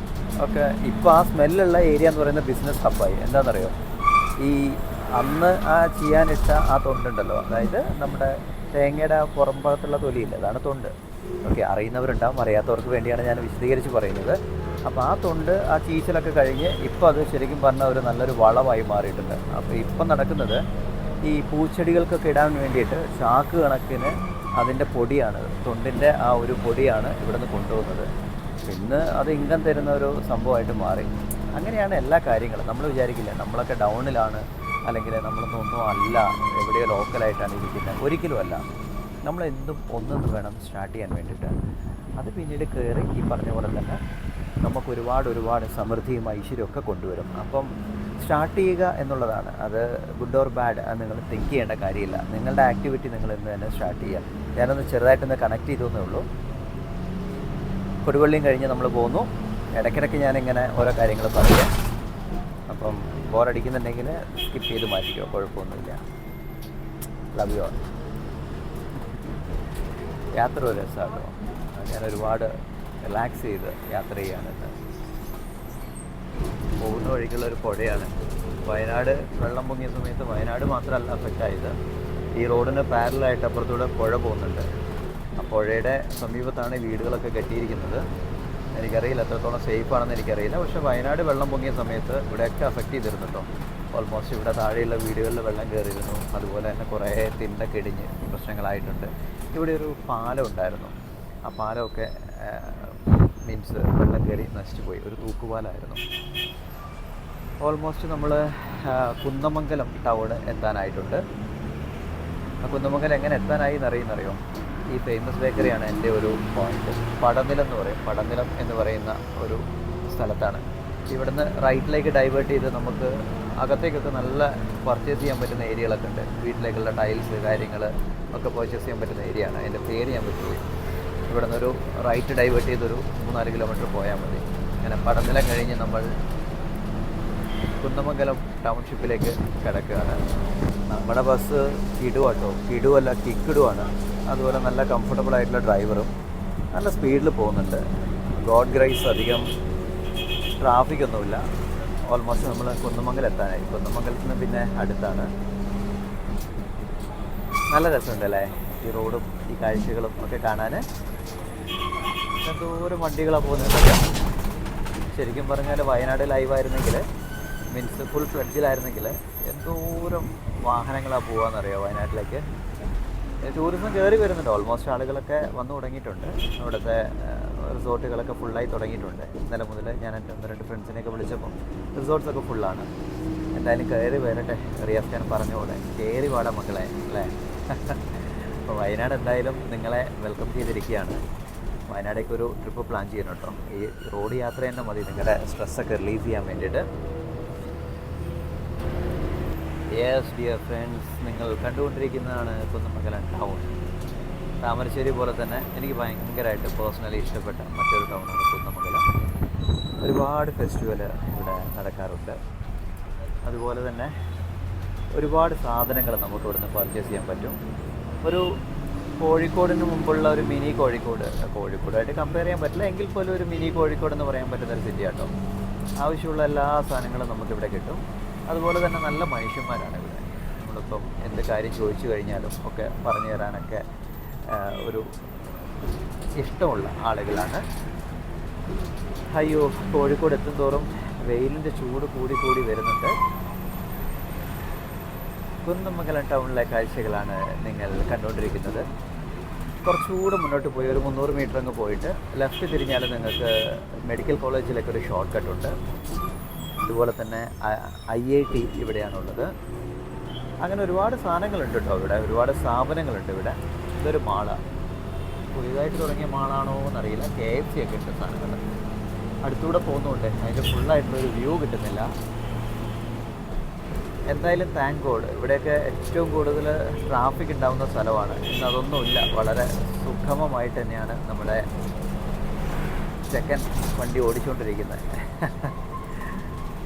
ഓക്കെ, ഇപ്പോൾ ആ സ്മെല്ലുള്ള ഏരിയ എന്ന് പറയുന്നത് ബിസിനസ് ഹബ്ബായി. എന്താണെന്നറിയോ, ഈ അന്ന് ആ ചെയ്യാനിട്ട ആ തൊണ്ടുണ്ടല്ലോ, അതായത് നമ്മുടെ തേങ്ങയുടെ പുറം ഭാഗത്തുള്ള തൊലിയില്ല, അതാണ് തൊണ്ട്. ഓക്കെ, അറിയുന്നവരുണ്ടാവും, അറിയാത്തവർക്ക് വേണ്ടിയാണ് ഞാൻ വിശദീകരിച്ച് പറയുന്നത്. അപ്പോൾ ആ തൊണ്ട്, ആ ചീച്ചലൊക്കെ കഴിഞ്ഞ് ഇപ്പോൾ അത് ശരിക്കും പറഞ്ഞാൽ ഒരു നല്ലൊരു വളമായി മാറിയിട്ടുണ്ട്. അപ്പോൾ ഇപ്പം നടക്കുന്നത് ഈ പൂച്ചെടികൾക്കൊക്കെ ഇടാൻ വേണ്ടിയിട്ട് ചാക്ക് കണക്കിന് അതിൻ്റെ പൊടിയാണ്, തൊണ്ടിൻ്റെ ആ ഒരു പൊടിയാണ് ഇവിടുന്ന് കൊണ്ടുപോകുന്നത്. ഇന്ന് അത് ഇൻകം തരുന്ന ഒരു സംഭവമായിട്ട് മാറി. അങ്ങനെയാണ് എല്ലാ കാര്യങ്ങളും. നമ്മൾ വിചാരിക്കില്ല നമ്മളൊക്കെ ഡൗണിലാണ്, അല്ലെങ്കിൽ നമ്മളൊന്നും അല്ല, എവിടെയോ ലോക്കലായിട്ടാണ് ഇരിക്കുന്നത്. ഒരിക്കലും അല്ല. നമ്മളെന്തും ഒന്നൊന്ന് വേണം സ്റ്റാർട്ട് ചെയ്യാൻ വേണ്ടിയിട്ട്. അത് പിന്നീട് കയറി ഈ പറഞ്ഞ പോലെ തന്നെ നമുക്ക് ഒരുപാട് സമൃദ്ധിയും ഐശ്വര്യമൊക്കെ കൊണ്ടുവരും. അപ്പം സ്റ്റാർട്ട് ചെയ്യുക എന്നുള്ളതാണ്. അത് ഗുഡ് ഓർ ബാഡ് അത് നിങ്ങൾ തിങ്ക് ചെയ്യേണ്ട കാര്യമില്ല. നിങ്ങളുടെ ആക്ടിവിറ്റി നിങ്ങൾ ഇന്ന് തന്നെ സ്റ്റാർട്ട് ചെയ്യുക. ഞാനൊന്ന് ചെറുതായിട്ടൊന്ന് കണക്ട് ചെയ്തേ ഉള്ളൂ. കൊടുവള്ളിയും കഴിഞ്ഞ് നമ്മൾ പോകുന്നു. ഇടയ്ക്കിടയ്ക്ക് ഞാനിങ്ങനെ ഓരോ കാര്യങ്ങൾ പറയാം. അപ്പം ബോറടിക്കുന്നുണ്ടെങ്കിൽ സ്കിപ്പ് ചെയ്ത് മാറ്റിക്കോ, കുഴപ്പമൊന്നുമില്ല. Love you all. യാത്ര ഒരു രസമാണോ. ഞാൻ ഒരുപാട് റിലാക്സ് ചെയ്ത് യാത്ര ചെയ്യാനുണ്ട്. പോകുന്ന വഴിക്കുള്ളൊരു പുഴയാണ്. വയനാട് വെള്ളം പൊങ്ങിയ സമയത്ത് വയനാട് മാത്രമല്ല അഫക്റ്റായത്, ഈ റോഡിന് പാരലായിട്ട് അപ്പുറത്തൂടെ പുഴ പോകുന്നുണ്ട്. ആ പുഴയുടെ സമീപത്താണ് വീടുകളൊക്കെ കെട്ടിയിരിക്കുന്നത്. എനിക്കറിയില്ല എത്രത്തോളം സേഫ് ആണെന്ന് എനിക്കറിയില്ല. പക്ഷേ വയനാട് വെള്ളം പൊങ്ങിയ സമയത്ത് ഇവിടെയൊക്കെ അഫക്റ്റ് ചെയ്തിരുന്നുണ്ടോ. ഓൾമോസ്റ്റ് ഇവിടെ താഴെയുള്ള വീടുകളിൽ വെള്ളം കയറിയിരുന്നു. അതുപോലെ തന്നെ കുറേ തിണ്ടൊക്കെ ഇടിഞ്ഞ് പ്രശ്നങ്ങളായിട്ടുണ്ട്. ഇവിടെ ഒരു പാലം ഉണ്ടായിരുന്നു. ആ പാലമൊക്കെ മീൻസ് വെള്ളം കയറി നശിച്ചു പോയി. ഒരു തൂക്കുപാലമായിരുന്നു. ഓൾമോസ്റ്റ് നമ്മൾ കുന്ദമംഗലം ടൗൺ എത്താനായിട്ടുണ്ട്. ആ കുന്ദമംഗലം എങ്ങനെ എത്താനായി എന്നറിയോ? ഈ ഫേമസ് ബേക്കറിയാണ് എൻ്റെ ഒരു പോയിന്റ്. പടനിലം എന്ന് പറയും. പടനിലം എന്ന് പറയുന്ന ഒരു സ്ഥലത്താണ്. ഇവിടുന്ന് റൈറ്റിലേക്ക് ഡൈവേർട്ട് ചെയ്ത് നമുക്ക് അകത്തേക്കൊക്കെ നല്ല പർച്ചേസ് ചെയ്യാൻ പറ്റുന്ന ഏരിയകളൊക്കെ ഉണ്ട്. വീട്ടിലേക്കുള്ള ടൈൽസ് കാര്യങ്ങൾ ഒക്കെ പർച്ചേസ് ചെയ്യാൻ പറ്റുന്ന ഏരിയയാണ്. അതിൻ്റെ പേര് ഞാൻ വിട്ടുപോയി. ഇവിടെ നിന്നൊരു റൈറ്റ് ഡൈവേർട്ട് ചെയ്തൊരു 3-4 കിലോമീറ്റർ പോയാൽ മതി. അങ്ങനെ പടനിലം കഴിഞ്ഞ് നമ്മൾ കുന്ദമംഗലം ടൗൺഷിപ്പിലേക്ക് കിടക്കുകയാണ്. നമ്മുടെ ബസ് കിടുവാട്ടോ, കിടുവല്ല കിക്കിടുവാണ്. അതുപോലെ നല്ല കംഫർട്ടബിൾ ആയിട്ടുള്ള ഡ്രൈവറും നല്ല സ്പീഡിൽ പോകുന്നുണ്ട്. ഗോഡ് ഗ്രേസ്, അധികം ട്രാഫിക്കൊന്നുമില്ല. ഓൾമോസ്റ്റ് നമ്മൾ കുന്ദമംഗലം എത്താനായി. കുന്ദമംഗലത്തിൽ നിന്ന് പിന്നെ അടുത്താണ്. നല്ല രസമുണ്ട് അല്ലേ ഈ റോഡും ഈ കാഴ്ചകളും ഒക്കെ കാണാൻ. എന്തോരം വണ്ടികളാണ് പോകുന്നത്. ശരിക്കും പറഞ്ഞാൽ വയനാട് ലൈവായിരുന്നെങ്കിൽ, മീൻസ് ഫുൾ ഫ്ലഡ്ജിലായിരുന്നെങ്കിൽ എന്തോരം വാഹനങ്ങളാണ് പോകാമെന്നറിയാം വയനാട്ടിലേക്ക്. ടൂറിസം കയറി വരുന്നുണ്ട്. ഓൾമോസ്റ്റ് ആളുകളൊക്കെ വന്നു തുടങ്ങിയിട്ടുണ്ട്. അവിടുത്തെ റിസോർട്ടുകളൊക്കെ ഫുള്ളായി തുടങ്ങിയിട്ടുണ്ട്. ഇന്നലെ മുതൽ ഞാൻ എൻ്റെ 1-2 ഫ്രണ്ട്സിനെയൊക്കെ വിളിച്ചപ്പോൾ റിസോർട്ട്സൊക്കെ ഫുള്ളാണ്. എന്തായാലും കയറി വരട്ടെ. റിയാസ് ഖാൻ പറഞ്ഞ പോലെ കയറി പാടാം മക്കളെ അല്ലേ. അപ്പോൾ വയനാട് എന്തായാലും നിങ്ങളെ വെൽക്കം ചെയ്തിരിക്കുകയാണ്. വയനാടേക്ക് ഒരു ട്രിപ്പ് പ്ലാൻ ചെയ്യണം കേട്ടോ. ഈ റോഡ് യാത്ര തന്നെ മതി നിങ്ങളുടെ സ്ട്രെസ്സൊക്കെ റിലീസ് ചെയ്യാൻ വേണ്ടിയിട്ട്. യെസ് ഡിയർ ഫ്രണ്ട്സ്, നിങ്ങൾ കണ്ടുകൊണ്ടിരിക്കുന്നതാണ് കുന്ദമംഗലം ടൗൺ. താമരശ്ശേരി പോലെ തന്നെ എനിക്ക് ഭയങ്കരമായിട്ട് പേഴ്സണലി ഇഷ്ടപ്പെട്ട മറ്റൊരു ടൗണാണ് കുന്ദമംഗലം. ഒരുപാട് ഫെസ്റ്റിവൽ ഇവിടെ നടക്കാറുണ്ട്. അതുപോലെ തന്നെ ഒരുപാട് സാധനങ്ങൾ നമുക്ക് ഇവിടുന്ന് പർച്ചേസ് ചെയ്യാൻ പറ്റും. ഒരു കോഴിക്കോടിന് മുമ്പുള്ള ഒരു മിനി കോഴിക്കോട്, കോഴിക്കോടായിട്ട് കമ്പയർ ചെയ്യാൻ പറ്റില്ല എങ്കിൽ പോലും ഒരു മിനി കോഴിക്കോട് എന്ന് പറയാൻ പറ്റുന്ന ഒരു സിറ്റി ആട്ടോ. ആവശ്യമുള്ള എല്ലാ സാധനങ്ങളും നമുക്കിവിടെ കിട്ടും. അതുപോലെ തന്നെ നല്ല മനുഷ്യന്മാരാണ് ഇവിടെ. നമ്മളിപ്പം എന്ത് കാര്യം ചോദിച്ചു കഴിഞ്ഞാലും ഒക്കെ പറഞ്ഞു തരാനൊക്കെ ഒരു ഇഷ്ടമുള്ള ആളുകളാണ്. അയ്യോ, കോഴിക്കോട് എത്തും തോറും വെയിലിൻ്റെ ചൂട് കൂടി വരുന്നുണ്ട്. കുന്ദമംഗലം ടൗണിലെ കാഴ്ചകളാണ് നിങ്ങൾ കണ്ടുകൊണ്ടിരിക്കുന്നത്. കുറച്ചുകൂടെ മുന്നോട്ട് പോയി ഒരു 300 മീറ്റർ അങ്ങ് പോയിട്ട് ലെഫ്റ്റ് തിരിഞ്ഞാൽ നിങ്ങൾക്ക് മെഡിക്കൽ കോളേജിലേക്ക് ഒരു ഷോർട്ട് കട്ടുണ്ട്. അതുപോലെ തന്നെ IIT ഇവിടെയാണുള്ളത്. അങ്ങനെ ഒരുപാട് സാധനങ്ങളുണ്ട് കേട്ടോ ഇവിടെ. ഒരുപാട് സ്ഥാപനങ്ങളുണ്ട് ഇവിടെ. ഇതൊരു മാളാണ്. പുതിയതായിട്ട് തുടങ്ങിയ മാളാണോ എന്നറിയില്ല. KFC ഒക്കെ ഉണ്ട് സാധനങ്ങൾ. അടുത്തൂടെ പോകുന്നുണ്ട്. അതിൻ്റെ ഫുള്ളായിട്ടുള്ളൊരു വ്യൂ കിട്ടുന്നില്ല. എന്തായാലും താങ്ക് ഗോഡ്. ഇവിടെയൊക്കെ ഏറ്റവും കൂടുതൽ ട്രാഫിക് ഉണ്ടാകുന്ന സ്ഥലമാണ്. ഇന്ന് അതൊന്നുമില്ല. വളരെ സുഗമമായിട്ട് തന്നെയാണ് നമ്മുടെ ചെക്കൻ വണ്ടി ഓടിച്ചുകൊണ്ടിരിക്കുന്നത്.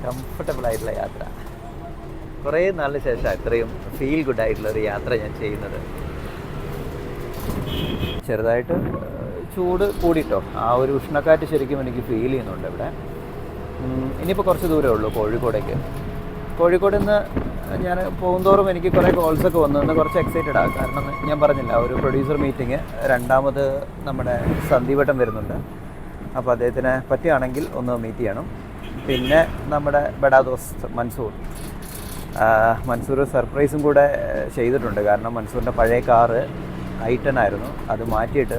കംഫർട്ടബിൾ ആയിട്ടുള്ള യാത്ര. കുറേ നാളിന് ശേഷം ഇത്രയും ഫീൽ ഗുഡായിട്ടുള്ളൊരു യാത്ര ഞാൻ ചെയ്യുന്നത്. ചെറുതായിട്ട് ചൂട് കൂടിയിട്ടോ. ആ ഒരു ഉഷ്ണക്കാറ്റ് ശരിക്കും എനിക്ക് ഫീൽ ചെയ്യുന്നുണ്ട് ഇവിടെ. ഇനിയിപ്പോൾ കുറച്ച് ദൂരമേ ഉള്ളൂ കോഴിക്കോടേക്ക്. കോഴിക്കോട് നിന്ന് ഞാൻ പോകുന്തോറും എനിക്ക് കുറേ കോൾസൊക്കെ വന്നു. കുറച്ച് എക്സൈറ്റഡ് ആകും. കാരണം ഞാൻ പറഞ്ഞില്ല, ഒരു പ്രൊഡ്യൂസർ മീറ്റിംഗ് രണ്ടാമത് നമ്മുടെ സന്ദീപേട്ടൻ വരുന്നുണ്ട്. അപ്പോൾ അദ്ദേഹത്തിന് പറ്റുകയാണെങ്കിൽ ഒന്ന് മീറ്റ് ചെയ്യണം. പിന്നെ നമ്മുടെ ബഡാ ദോസ്ത് മൻസൂർ സർപ്രൈസും കൂടെ ചെയ്തിട്ടുണ്ട്. കാരണം മൻസൂറിൻ്റെ പഴയ കാറ് i10 ആയിരുന്നു. അത് മാറ്റിയിട്ട്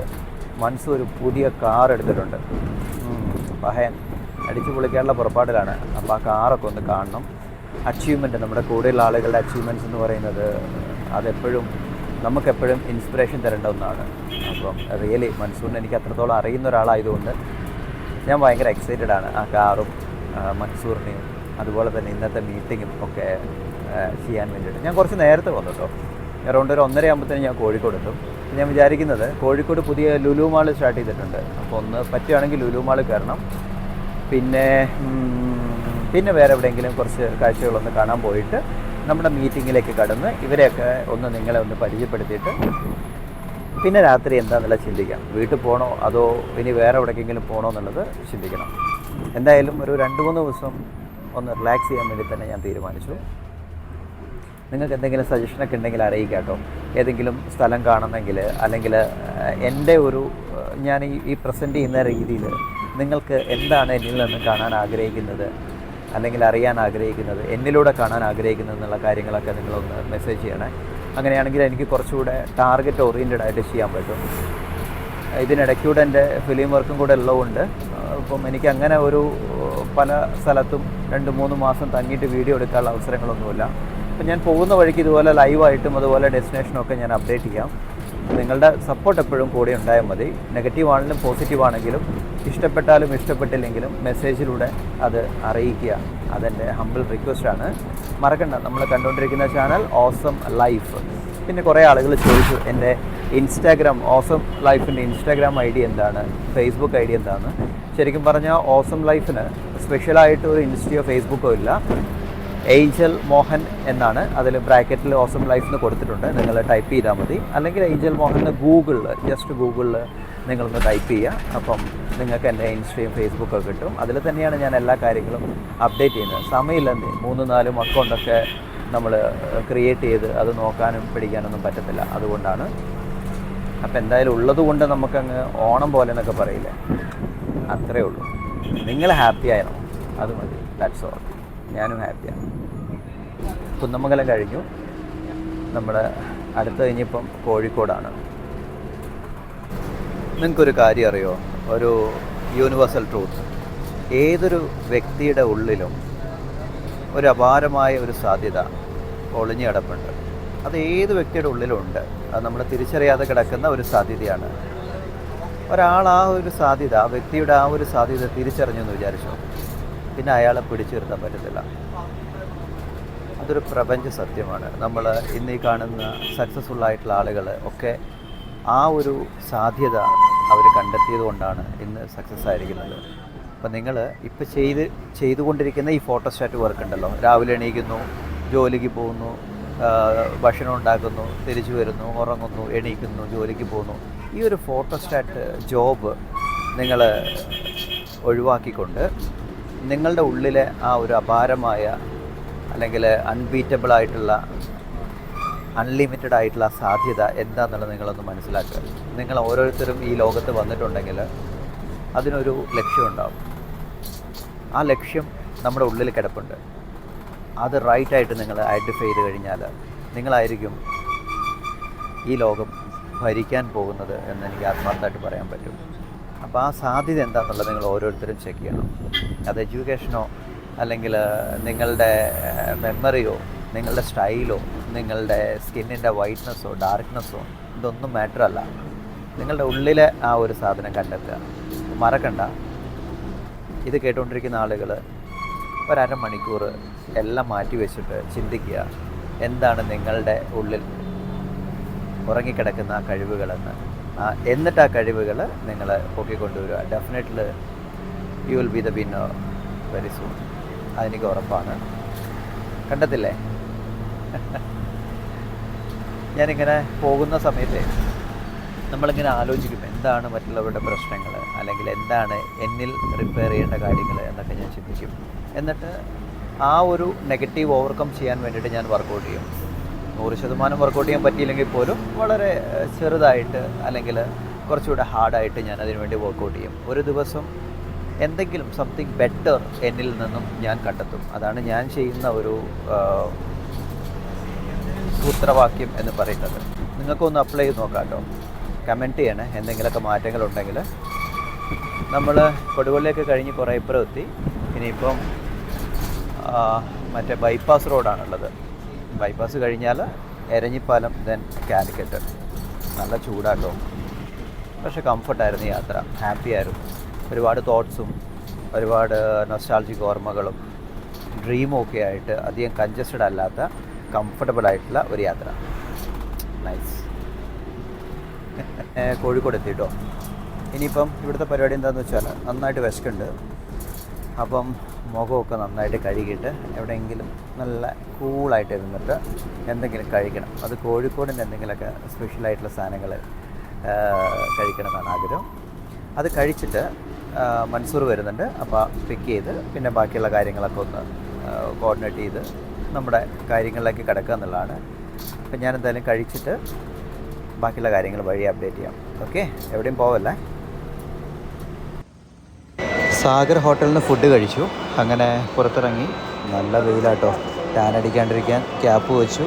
മൻസൂർ പുതിയ കാർ എടുത്തിട്ടുണ്ട്. പഹയൻ അടിച്ചു പൊളിക്കാനുള്ള പുറപ്പാടിലാണ്. അപ്പോൾ ആ കാറൊക്കെ ഒന്ന് കാണണം. അച്ചീവ്മെൻറ്റ്, നമ്മുടെ കൂടെയുള്ള ആളുകളുടെ അച്ചീവ്മെൻറ്റ്സ് എന്ന് പറയുന്നത് അതെപ്പോഴും നമുക്കെപ്പോഴും ഇൻസ്പിറേഷൻ തരേണ്ട ഒന്നാണ്. അപ്പം റിയലി മൻസൂറിനെ എനിക്ക് അത്രത്തോളം അറിയുന്ന ഒരാളായതുകൊണ്ട് ഞാൻ ഭയങ്കര എക്സൈറ്റഡാണ് ആ കാറും മൻസൂറിനെയും അതുപോലെ തന്നെ ഇന്നത്തെ മീറ്റിങ്ങും ഒക്കെ ചെയ്യാൻ വേണ്ടിയിട്ട്. ഞാൻ കുറച്ച് നേരത്തെ വന്നു കേട്ടോ. അറൗണ്ട് ഒരു 1:30 ആകുമ്പോഴത്തേനും ഞാൻ കോഴിക്കോട് എത്തും. ഞാൻ വിചാരിക്കുന്നത് കോഴിക്കോട് പുതിയ ലുലു മാൾ സ്റ്റാർട്ട് ചെയ്തിട്ടുണ്ട്. അപ്പോൾ ഒന്ന് പറ്റുകയാണെങ്കിൽ ലുലു മാൾ കയറണം. പിന്നെ വേറെ എവിടെയെങ്കിലും കുറച്ച് കാഴ്ചകളൊന്ന് കാണാൻ പോയിട്ട് നമ്മുടെ മീറ്റിങ്ങിലേക്ക് കടന്ന് ഇവരെയൊക്കെ നിങ്ങളെ ഒന്ന് പരിചയപ്പെടുത്തിയിട്ട് പിന്നെ രാത്രി എന്താണെന്നുള്ളത് ചിന്തിക്കാം. വീട്ടിൽ പോകണോ അതോ ഇനി വേറെ എവിടേക്കെങ്കിലും പോകണോ എന്നുള്ളത് ചിന്തിക്കണം. എന്തായാലും ഒരു 2-3 ദിവസം ഒന്ന് റിലാക്സ് ചെയ്യാൻ വേണ്ടി തന്നെ ഞാൻ തീരുമാനിച്ചു. നിങ്ങൾക്ക് എന്തെങ്കിലും സജഷനൊക്കെ ഉണ്ടെങ്കിൽ അറിയിക്കാം കേട്ടോ. ഏതെങ്കിലും സ്ഥലം കാണണമെങ്കിൽ, അല്ലെങ്കിൽ എൻ്റെ ഞാൻ ഈ പ്രസൻറ്റ് ചെയ്യുന്ന രീതിയിൽ നിങ്ങൾക്ക് എന്താണ് എന്നിൽ നിന്ന് കാണാൻ ആഗ്രഹിക്കുന്നത്, അല്ലെങ്കിൽ അറിയാൻ ആഗ്രഹിക്കുന്നത്, എന്നിലൂടെ കാണാൻ ആഗ്രഹിക്കുന്നത് എന്നുള്ള കാര്യങ്ങളൊക്കെ നിങ്ങളൊന്ന് മെസ്സേജ് ചെയ്യണേ. അങ്ങനെയാണെങ്കിൽ എനിക്ക് കുറച്ചുകൂടെ ടാർഗറ്റ് ഓറിയൻറ്റഡ് ആയിട്ട് ചെയ്യാൻ പറ്റും. ഇതിനിടയ്ക്കൂടെ എൻ്റെ ഫിലിം വർക്കും കൂടെ ഉള്ളതുകൊണ്ട് ഇപ്പം എനിക്ക് അങ്ങനെ ഒരു പല സ്ഥലത്തും 2-3 മാസം തങ്ങിയിട്ട് വീഡിയോ എടുക്കാനുള്ള അവസരങ്ങളൊന്നുമില്ല. അപ്പം ഞാൻ പോകുന്ന വഴിക്ക് ഇതുപോലെ ലൈവായിട്ടും അതുപോലെ ഡെസ്റ്റിനേഷനൊക്കെ ഞാൻ അപ്ഡേറ്റ് ചെയ്യാം. നിങ്ങളുടെ സപ്പോർട്ട് എപ്പോഴും കൂടെ ഉണ്ടായാൽ മതി. നെഗറ്റീവ് ആണെങ്കിലും പോസിറ്റീവ് ആണെങ്കിലും ഇഷ്ടപ്പെട്ടാലും ഇഷ്ടപ്പെട്ടില്ലെങ്കിലും മെസ്സേജിലൂടെ അത് അറിയിക്കുക. അതെൻ്റെ ഹംബിൾ റിക്വസ്റ്റാണ്. മറക്കണ്ട, നമ്മൾ കണ്ടുകൊണ്ടിരിക്കുന്ന ചാനൽ ഓസം ലൈഫ്. പിന്നെ കുറേ ആളുകൾ ചോദിച്ചു എൻ്റെ ഇൻസ്റ്റാഗ്രാം, ഓസം ലൈഫിൻ്റെ ഇൻസ്റ്റാഗ്രാം ഐ ഡി എന്താണ്, ഫേസ്ബുക്ക് ഐ ഡി എന്താണ്. ശരിക്കും പറഞ്ഞാൽ ഓസം ലൈഫിന് സ്പെഷ്യലായിട്ട് ഒരു ഇൻസ്റ്റയോ ഫേസ്ബുക്കോ ഇല്ല. ഏഞ്ചൽ മോഹൻ എന്നാണ് അതിൽ ബ്രാക്കറ്റിൽ ഓസം ലൈഫ് എന്ന് കൊടുത്തിട്ടുണ്ട്. നിങ്ങൾ ടൈപ്പ് ചെയ്താൽ മതി. അല്ലെങ്കിൽ ഏഞ്ചൽ മോഹൻ എന്ന് ജസ്റ്റ് ഗൂഗിളിൽ നിങ്ങളൊന്ന് ടൈപ്പ് ചെയ്യുക. അപ്പം നിങ്ങൾക്ക് എൻ്റെ ഇൻസ്റ്റയും ഫേസ്ബുക്കൊക്കെ കിട്ടും. അതിൽ തന്നെയാണ് ഞാൻ എല്ലാ കാര്യങ്ങളും അപ്ഡേറ്റ് ചെയ്യുന്നത്. സമയമില്ലെന്നേ 3-4 അക്കൗണ്ടൊക്കെ നമ്മൾ ക്രിയേറ്റ് ചെയ്ത് അത് നോക്കാനും പിടിക്കാനൊന്നും പറ്റത്തില്ല. അതുകൊണ്ടാണ്. അപ്പോൾ എന്തായാലും ഉള്ളത് കൊണ്ട് നമുക്കങ്ങ് ഓണം പോലെ എന്നൊക്കെ പറയില്ലേ, അത്രയേ ഉള്ളൂ. നിങ്ങൾ ഹാപ്പി ആയോ അത് മതി. That's all. ഞാനും ഹാപ്പിയാണ്. കുന്നമംഗലം കഴിഞ്ഞു. നമ്മുടെ അടുത്ത് കഴിഞ്ഞിപ്പം കോഴിക്കോടാണ്. നിങ്ങൾക്കൊരു കാര്യം അറിയോ, ഒരു യൂണിവേഴ്സൽ ട്രൂത്ത്, ഏതൊരു വ്യക്തിയുടെ ഉള്ളിലും ഒരു അപാരമായ ഒരു സാധ്യത ഒളിഞ്ഞു കിടപ്പുണ്ട്. അത് ഏത് വ്യക്തിയുടെ ഉള്ളിലും ഉണ്ട്. അത് നമ്മൾ തിരിച്ചറിയാതെ കിടക്കുന്ന ഒരു സാധ്യതയാണ്. ഒരാൾ ആ ഒരു സാധ്യത, ആ വ്യക്തിയുടെ ആ ഒരു സാധ്യത തിരിച്ചറിഞ്ഞു എന്ന് വിചാരിച്ചു, പിന്നെ അയാളെ പിടിച്ചു നിർത്താൻ പറ്റത്തില്ല. അതൊരു പ്രപഞ്ച സത്യമാണ്. നമ്മൾ ഇന്ന് ഈ കാണുന്ന സക്സസ്ഫുള്ളായിട്ടുള്ള ആളുകൾ ഒക്കെ ആ ഒരു സാധ്യത അവർ കണ്ടെത്തിയത് കൊണ്ടാണ് ഇന്ന് സക്സസ് ആയിരിക്കുന്നത്. അപ്പം നിങ്ങൾ ഇപ്പോൾ ചെയ്തുകൊണ്ടിരിക്കുന്ന ഈ ഫോട്ടോസ്റ്റാറ്റ് വർക്ക് ഉണ്ടല്ലോ, രാവിലെ എണീക്കുന്നു, ജോലിക്ക് പോകുന്നു, ഭക്ഷണം ഉണ്ടാക്കുന്നു, തിരിച്ചു വരുന്നു, ഉറങ്ങുന്നു, എണീക്കുന്നു, ജോലിക്ക് പോകുന്നു, ഈ ഒരു ഫോട്ടോസ്റ്റാറ്റ് ജോബ് നിങ്ങൾ ഒഴിവാക്കിക്കൊണ്ട് നിങ്ങളുടെ ഉള്ളിലെ ആ ഒരു അപാരമായ അല്ലെങ്കിൽ അൺബീറ്റബിളായിട്ടുള്ള അൺലിമിറ്റഡ് ആയിട്ടുള്ള സാധ്യത എന്താണെന്നുള്ളത് നിങ്ങളൊന്ന് മനസ്സിലാക്കുക. നിങ്ങൾ ഓരോരുത്തരും ഈ ലോകത്ത് വന്നിട്ടുണ്ടെങ്കിൽ അതിനൊരു ലക്ഷ്യമുണ്ടാവും. ആ ലക്ഷ്യം നമ്മുടെ ഉള്ളിൽ കിടപ്പുണ്ട്. അത് റൈറ്റായിട്ട് നിങ്ങൾ ഐഡൻറ്റിഫൈ ചെയ്ത് കഴിഞ്ഞാൽ നിങ്ങളായിരിക്കും ഈ ലോകം ഭരിക്കാൻ പോകുന്നത് എന്ന് എനിക്ക് ആത്മാർത്ഥമായിട്ട് പറയാൻ പറ്റും. അപ്പോൾ ആ സാധ്യത എന്താണെന്നുള്ളത് നിങ്ങൾ ഓരോരുത്തരും ചെക്ക് ചെയ്യണം. അത് എഡ്യൂക്കേഷനോ അല്ലെങ്കിൽ നിങ്ങളുടെ മെമ്മറിയോ നിങ്ങളുടെ സ്റ്റൈലോ നിങ്ങളുടെ സ്കിന്നിൻ്റെ വൈറ്റ്നസ്സോ ഡാർക്ക്നെസ്സോ ഇതൊന്നും മാറ്ററല്ല. നിങ്ങളുടെ ഉള്ളിലെ ആ ഒരു സാധനം കണ്ടെത്തുക. മറക്കണ്ട, ഇത് കേട്ടുകൊണ്ടിരിക്കുന്ന ആളുകൾ ഒരു മണിക്കൂർ എല്ലാം മാറ്റി വെച്ചിട്ട് ചിന്തിക്കുക, എന്താണ് നിങ്ങളുടെ ഉള്ളിൽ ഉറങ്ങിക്കിടക്കുന്ന ആ കഴിവുകളെന്ന്. എന്നിട്ട് ആ കഴിവുകൾ നിങ്ങൾ പൊക്കിക്കൊണ്ടുവരിക. Definitely you will be the winner very soon. അതെനിക്ക് ഉറപ്പാണ്. കണ്ടത്തില്ലേ, ഞാനിങ്ങനെ പോകുന്ന സമയത്ത് നമ്മളിങ്ങനെ ആലോചിക്കും, എന്താണ് മറ്റുള്ളവരുടെ പ്രശ്നങ്ങൾ, അല്ലെങ്കിൽ എന്താണ് എന്നിൽ റിപ്പയർ ചെയ്യേണ്ട കാര്യങ്ങൾ എന്നൊക്കെ ഞാൻ ചിന്തിക്കും. എന്നിട്ട് ആ ഒരു നെഗറ്റീവ് ഓവർകം ചെയ്യാൻ വേണ്ടിയിട്ട് ഞാൻ വർക്കൗട്ട് ചെയ്യും. 100% വർക്കൗട്ട് ചെയ്യാൻ പറ്റിയില്ലെങ്കിൽ പോലും വളരെ ചെറുതായിട്ട് അല്ലെങ്കിൽ കുറച്ചുകൂടെ ഹാർഡായിട്ട് ഞാൻ അതിനു വേണ്ടി വർക്കൗട്ട് ചെയ്യും. ഒരു ദിവസം എന്തെങ്കിലും സംതിങ് ബെറ്റർ എന്നിൽ നിന്നും ഞാൻ കണ്ടെത്തും. അതാണ് ഞാൻ ചെയ്യുന്ന ഒരു സൂത്രവാക്യം എന്ന് പറയുന്നത്. നിങ്ങൾക്കൊന്ന് അപ്ലൈ ചെയ്ത് നോക്കാം കേട്ടോ. കമൻറ്റ് ചെയ്യണേ എന്തെങ്കിലുമൊക്കെ മാറ്റങ്ങളുണ്ടെങ്കിൽ. നമ്മൾ കൊടുവള്ളിയൊക്കെ കഴിഞ്ഞ് കുറേ ഇപ്പുറം എത്തി. ഇനിയിപ്പം മറ്റേ ബൈപ്പാസ് റോഡാണുള്ളത്. ബൈപ്പാസ് കഴിഞ്ഞാൽ എരഞ്ഞിപ്പാലം, ദെൻ കാലിക്കറ്റ്. നല്ല ചൂടാട്ടോ, പക്ഷെ കംഫർട്ടായിരുന്നു യാത്ര. ഹാപ്പി ആയിരുന്നു. ഒരുപാട് തോട്ട്സും ഒരുപാട് നൊസ്റ്റാൾജിക് ഓർമ്മകളും ഡ്രീമും ഒക്കെ ആയിട്ട് അധികം കൺജസ്റ്റഡ് അല്ലാത്ത കംഫർട്ടബിൾ ആയിട്ടുള്ള ഒരു യാത്ര. നൈസ്. കോഴിക്കോട് എത്തിയിട്ടോ. ഇനിയിപ്പം ഇവിടുത്തെ പരിപാടി എന്താണെന്ന് വെച്ചാൽ, നന്നായിട്ട് വിശക്കുണ്ട്. അപ്പം മുഖമൊക്കെ നന്നായിട്ട് കഴുകിയിട്ട് എവിടെയെങ്കിലും നല്ല കൂളായിട്ട് ഇരുന്നിട്ട് എന്തെങ്കിലും കഴിക്കണം. അത് കോഴിക്കോടിൻ്റെ എന്തെങ്കിലുമൊക്കെ സ്പെഷ്യലായിട്ടുള്ള സാധനങ്ങൾ കഴിക്കണമെന്നാണ് ആഗ്രഹം. അത് കഴിച്ചിട്ട് മൻസൂർ വരുന്നുണ്ട്. അപ്പോൾ പിക്ക് ചെയ്ത് പിന്നെ ബാക്കിയുള്ള കാര്യങ്ങളൊക്കെ ഒന്ന് കോർഡിനേറ്റ് ചെയ്ത് നമ്മുടെ കാര്യങ്ങളിലേക്ക് കിടക്കുക എന്നുള്ളതാണ്. അപ്പം ഞാൻ എന്തായാലും കഴിച്ചിട്ട് ബാക്കിയുള്ള കാര്യങ്ങൾ വഴി അപ്ഡേറ്റ് ചെയ്യാം. ഓക്കെ, എവിടെയും പോവല്ലേ. സാഗർ ഹോട്ടലിൽ നിന്ന് ഫുഡ് കഴിച്ചു. അങ്ങനെ പുറത്തിറങ്ങി. നല്ല വെയിലാട്ടോ. ടാൻ അടിക്കാണ്ടിരിക്കാൻ ക്യാപ്പ് വെച്ചു,